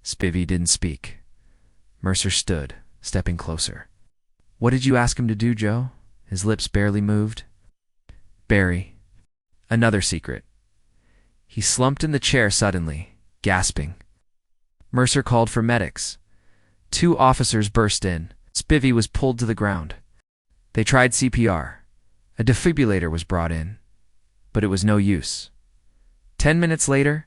Spivey didn't speak. Mercer stood, stepping closer. "What did you ask him to do, Joe?" His lips barely moved. "Bury. Another secret." He slumped in the chair suddenly, gasping. Mercer called for medics. 2 officers burst in. Spivey was pulled to the ground. They tried CPR. A defibrillator was brought in, but it was no use. 10 minutes later,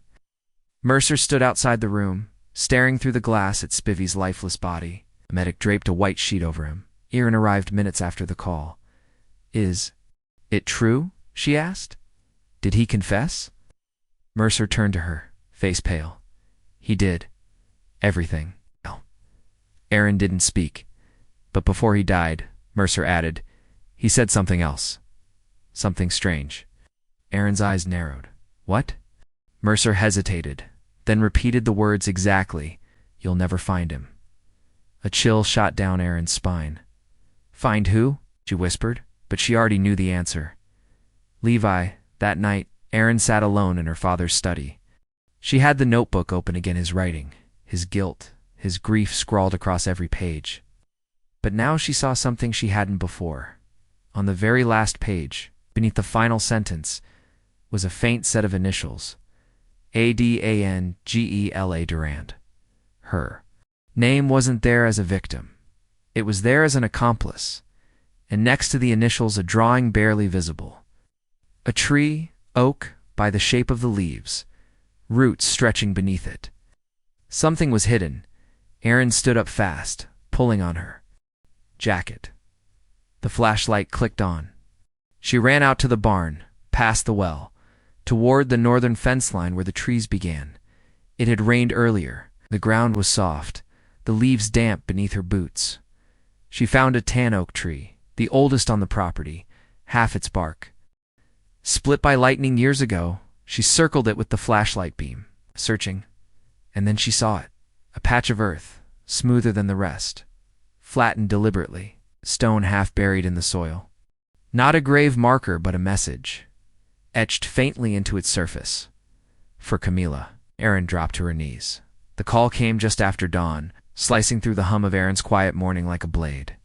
Mercer stood outside the room, staring through the glass at Spivey's lifeless body. A medic draped a white sheet over him. Erin arrived minutes after the call. "Is it true?" she asked. "Did he confess?" Mercer turned to her, face pale. "He did. Everything." Erin didn't speak, but before he died, Mercer added, "He said something else. Something strange." Erin's eyes narrowed. "What?" Mercer hesitated, then repeated the words exactly. "You'll never find him." A chill shot down Aaron's spine. "Find who?" she whispered, but she already knew the answer. Levi. That night, Aaron sat alone in her father's study. She had the notebook open again, his writing, his guilt, his grief scrawled across every page. But now she saw something she hadn't before. On the very last page, beneath the final sentence, was a faint set of initials. Adangela Durand. Her name wasn't there as a victim. It was there as an accomplice, and next to the initials a drawing barely visible. A tree, oak, by the shape of the leaves, roots stretching beneath it. Something was hidden. Aaron stood up fast, pulling on her jacket. The flashlight clicked on. She ran out to the barn, past the well, toward the northern fence line where the trees began. It had rained earlier. The ground was soft, the leaves damp beneath her boots. She found a tan oak tree, the oldest on the property, half its bark. Split by lightning years ago, she circled it with the flashlight beam, searching. And then she saw it, a patch of earth, smoother than the rest, flattened deliberately, stone half buried in the soil. Not a grave marker, but a message, etched faintly into its surface. For Camila. Aaron dropped to her knees. The call came just after dawn, slicing through the hum of Aaron's quiet morning like a blade.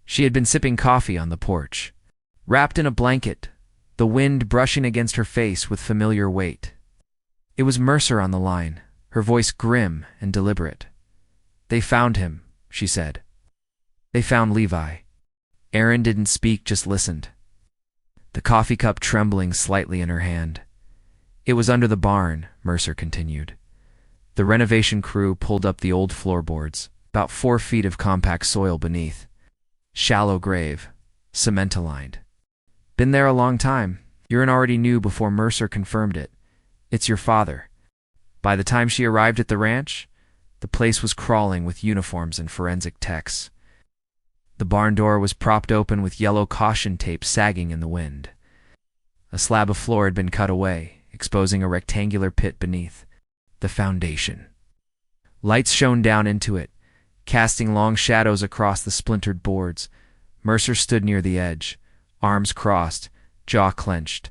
She had been sipping coffee on the porch, wrapped in a blanket, the wind brushing against her face with familiar weight. It was Mercer on the line, her voice grim and deliberate. "They found him," she said. "They found Levi." Aaron didn't speak, just listened, the coffee cup trembling slightly in her hand. "It was under the barn," Mercer continued. The renovation crew pulled up the old floorboards, about 4 feet of compact soil beneath. Shallow grave, cement-aligned. "Been there a long time." Aaron already knew before Mercer confirmed it. "It's your father." By the time she arrived at the ranch, the place was crawling with uniforms and forensic techs. The barn door was propped open with yellow caution tape sagging in the wind. A slab of floor had been cut away, exposing a rectangular pit beneath. The foundation. Lights shone down into it, casting long shadows across the splintered boards. Mercer stood near the edge, arms crossed, jaw clenched.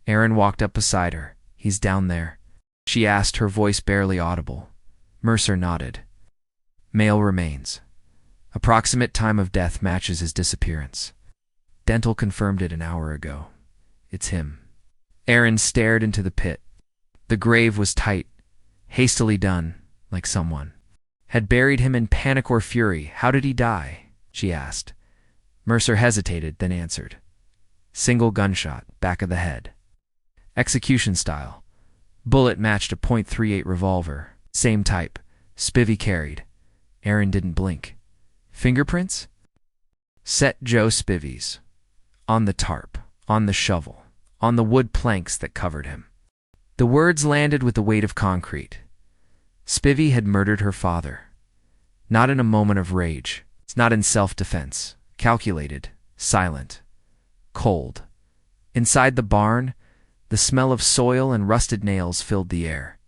Aaron walked up beside her. "He's down there," she asked, her voice barely audible. Mercer nodded. "Male remains. Approximate time of death matches his disappearance. Dental confirmed it an hour ago. It's him." Aaron stared into the pit. The grave was tight, hastily done, like someone had buried him in panic or fury. "How did he die?" she asked. Mercer hesitated, then answered. "Single gunshot, back of the head. Execution style. Bullet matched a .38 revolver. Same type. Spivey carried." Aaron didn't blink. "Fingerprints?" "Set Joe Spivey's. On the tarp, on the shovel, on the wood planks that covered him." The words landed with the weight of concrete. Spivey had murdered her father. Not in a moment of rage, not in self-defense. Calculated, silent, cold. Inside the barn, the smell of soil and rusted nails filled the air.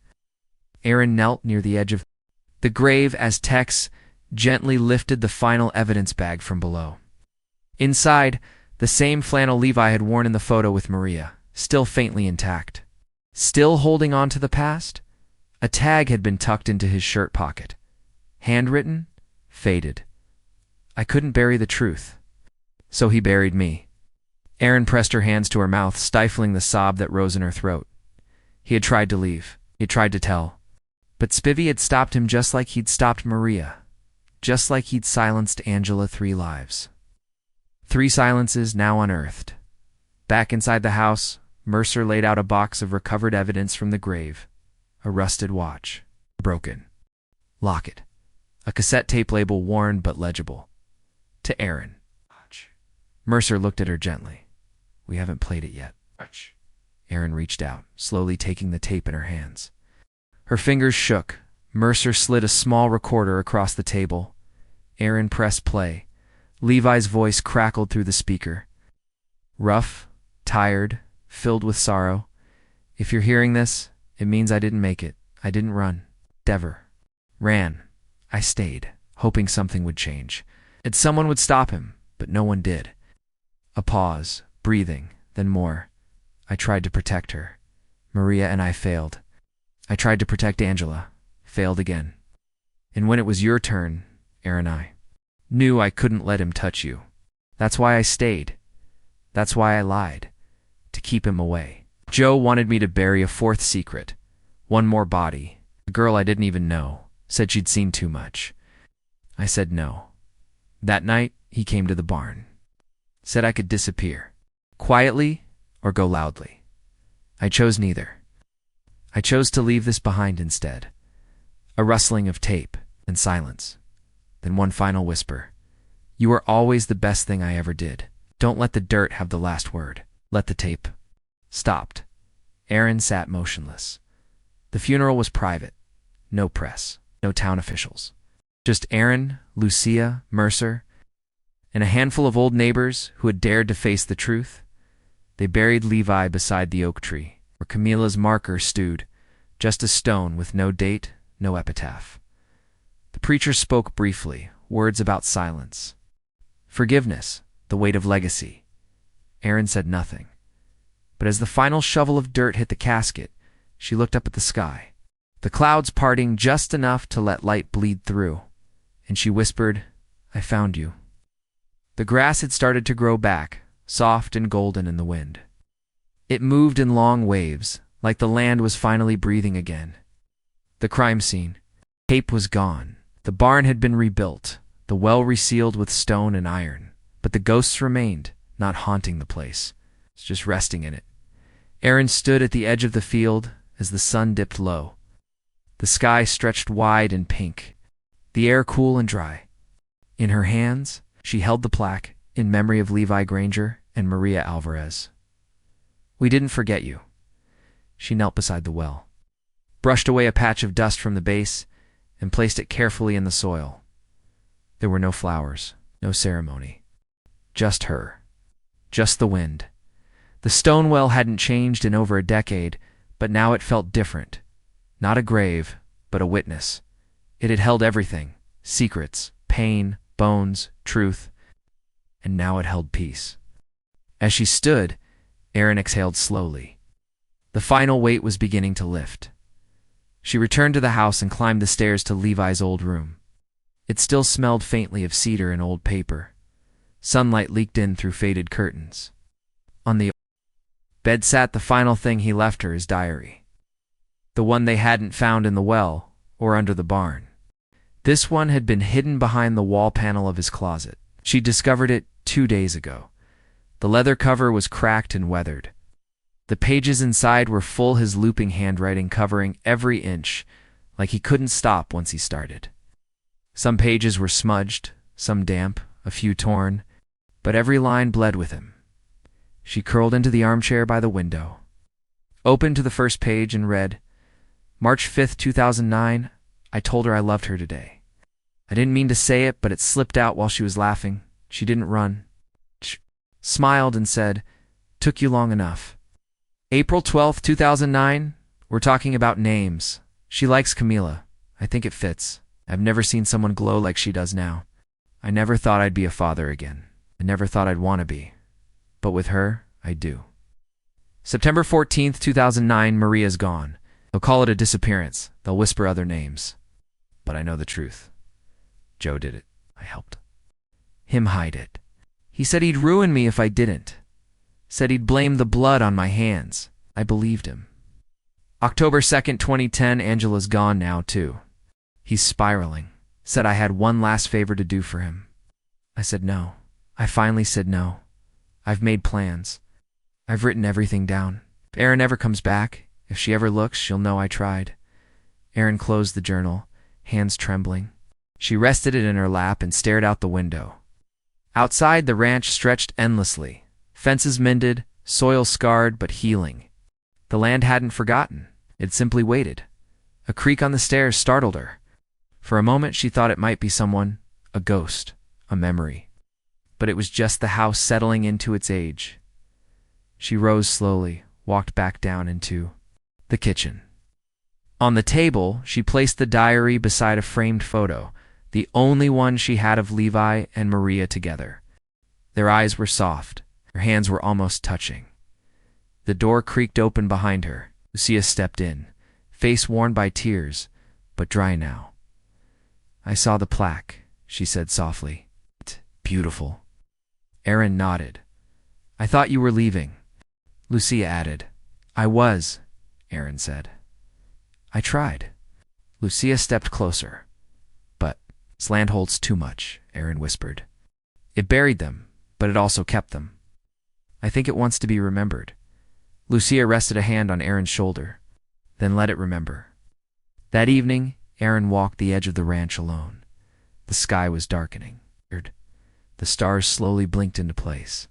Aaron knelt near the edge of the grave as Tex gently lifted the final evidence bag from below. Inside, the same flannel Levi had worn in the photo with Maria, still faintly intact. Still holding on to the past? A tag had been tucked into his shirt pocket. Handwritten, faded. "I couldn't bury the truth. So he buried me." Aaron pressed her hands to her mouth, stifling the sob that rose in her throat. He had tried to leave. He had tried to tell. But Spivey had stopped him just like he'd stopped Maria. Just like he'd silenced Angela 3 lives. 3 silences now unearthed. Back inside the house, Mercer laid out a box of recovered evidence from the grave. A rusted watch. Broken. Locket. A cassette tape label worn but legible. To Aaron. Mercer looked at her gently. "We haven't played it yet." Aaron reached out, slowly taking the tape in her hands. Her fingers shook. Mercer slid a small recorder across the table. Aaron pressed play. Levi's voice crackled through the speaker. "Rough, tired, filled with sorrow. If you're hearing this, It means I didn't make it. I didn't run. Never. Ran. I stayed, hoping something would change. That someone would stop him, but no one did. A pause, breathing, then more. I tried to protect her. Maria and I failed. I tried to protect Angela. Failed again. And when it was your turn, Aaron, I knew I couldn't let him touch you. That's why I stayed. That's why I lied. To keep him away. Joe wanted me to bury a fourth secret. One more body. A girl I didn't even know. Said she'd seen too much. I said no. That night, he came to the barn. Said I could disappear. Quietly or go loudly. I chose neither. I chose to leave this behind instead. A rustling of tape and silence. Then one final whisper. You are always the best thing I ever did. Don't let the dirt have the last word. Let the tape. Stopped. Aaron sat motionless. The funeral was private. No press. No town officials. Just Aaron, Lucia, Mercer, and a handful of old neighbors who had dared to face the truth. They buried Levi beside the oak tree, where Camila's marker stewed, just a stone with no date, no epitaph. The preacher spoke briefly, words about silence. Forgiveness, the weight of legacy. Aaron said nothing. But as the final shovel of dirt hit the casket, she looked up at the sky, the clouds parting just enough to let light bleed through, and she whispered, I found you. The grass had started to grow back, soft and golden in the wind. It moved in long waves, like the land was finally breathing again. The crime scene. Tape was gone. The barn had been rebuilt, the well resealed with stone and iron, but the ghosts remained, not haunting the place, just resting in it. Aaron stood at the edge of the field as the sun dipped low. The sky stretched wide and pink, the air cool and dry. In her hands, she held the plaque in memory of Levi Granger and Maria Alvarez. We didn't forget you. She knelt beside the well, brushed away a patch of dust from the base, and placed it carefully in the soil. There were no flowers, no ceremony. Just her. Just the wind. The stone well hadn't changed in over a decade, but now it felt different. Not a grave, but a witness. It had held everything. Secrets, pain, bones, truth. And now it held peace. As she stood, Aaron exhaled slowly. The final weight was beginning to lift. She returned to the house and climbed the stairs to Levi's old room. It still smelled faintly of cedar and old paper. Sunlight leaked in through faded curtains. On the bed sat the final thing he left her, his diary. The one they hadn't found in the well or under the barn. This one had been hidden behind the wall panel of his closet. She discovered it 2 days ago. The leather cover was cracked and weathered. The pages inside were full, his looping handwriting covering every inch, like he couldn't stop once he started. Some pages were smudged, some damp, a few torn, but every line bled with him. She curled into the armchair by the window, opened to the first page and read, March 5th, 2009, I told her I loved her today. I didn't mean to say it, but it slipped out while she was laughing. She didn't run. She smiled and said, took you long enough. April 12th, 2009, we're talking about names. She likes Camila. I think it fits. I've never seen someone glow like she does now. I never thought I'd be a father again. I never thought I'd want to be. But with her, I do. September 14th, 2009, Maria's gone. They'll call it a disappearance. They'll whisper other names. But I know the truth. Joe did it. I helped him hide it. He said he'd ruin me if I didn't. Said he'd blame the blood on my hands. I believed him. October 2nd, 2010, Angela's gone now, too. He's spiraling. Said I had one last favor to do for him. I said no. I finally said no. I've made plans. I've written everything down. If Aaron ever comes back, if she ever looks, she'll know I tried. Aaron closed the journal, hands trembling. She rested it in her lap and stared out the window. Outside, the ranch stretched endlessly. Fences mended, soil scarred but healing. The land hadn't forgotten. It simply waited. A creak on the stairs startled her. For a moment she thought it might be someone, a ghost, a memory. But it was just the house settling into its age. She rose slowly, walked back down into the kitchen. On the table, she placed the diary beside a framed photo, the only one she had of Levi and Maria together. Their eyes were soft. Her hands were almost touching. The door creaked open behind her. Lucia stepped in, face worn by tears, but dry now. "I saw the plaque," she said softly. "Beautiful." Aaron nodded. "I thought you were leaving." Lucia added. "I was," Aaron said. "I tried." Lucia stepped closer. "But land holds too much," Aaron whispered. "It buried them, but it also kept them. I think it wants to be remembered." Lucia rested a hand on Aaron's shoulder. "Then let it remember." That evening, Aaron walked the edge of the ranch alone. The sky was darkening. The stars slowly blinked into place.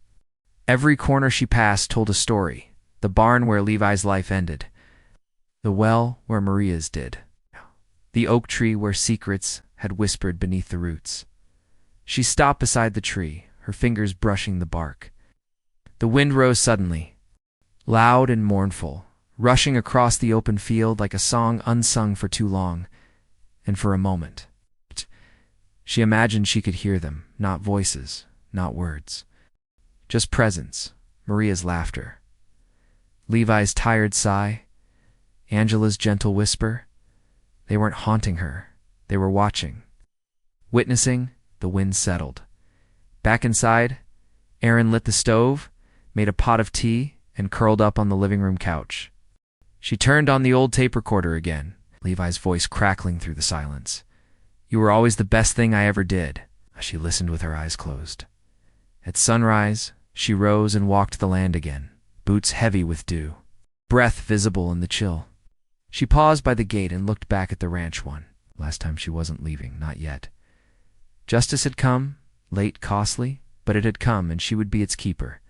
Every corner she passed told a story. The barn where Levi's life ended. The well where Maria's did. The oak tree where secrets had whispered beneath the roots. She stopped beside the tree, her fingers brushing the bark. The wind rose suddenly, loud and mournful, rushing across the open field like a song unsung for too long, and for a moment. She imagined she could hear them, not voices, not words. Just presence, Maria's laughter. Levi's tired sigh, Angela's gentle whisper. They weren't haunting her, they were watching. Witnessing, the wind settled. Back inside, Aaron lit the stove, made a pot of tea, and curled up on the living room couch. She turned on the old tape recorder again, Levi's voice crackling through the silence. "You were always the best thing I ever did." She listened with her eyes closed. At sunrise, she rose and walked the land again, boots heavy with dew, breath visible in the chill. She paused by the gate and looked back at the ranch one. Last time she wasn't leaving, not yet. Justice had come, late, costly, but it had come, and she would be its keeper.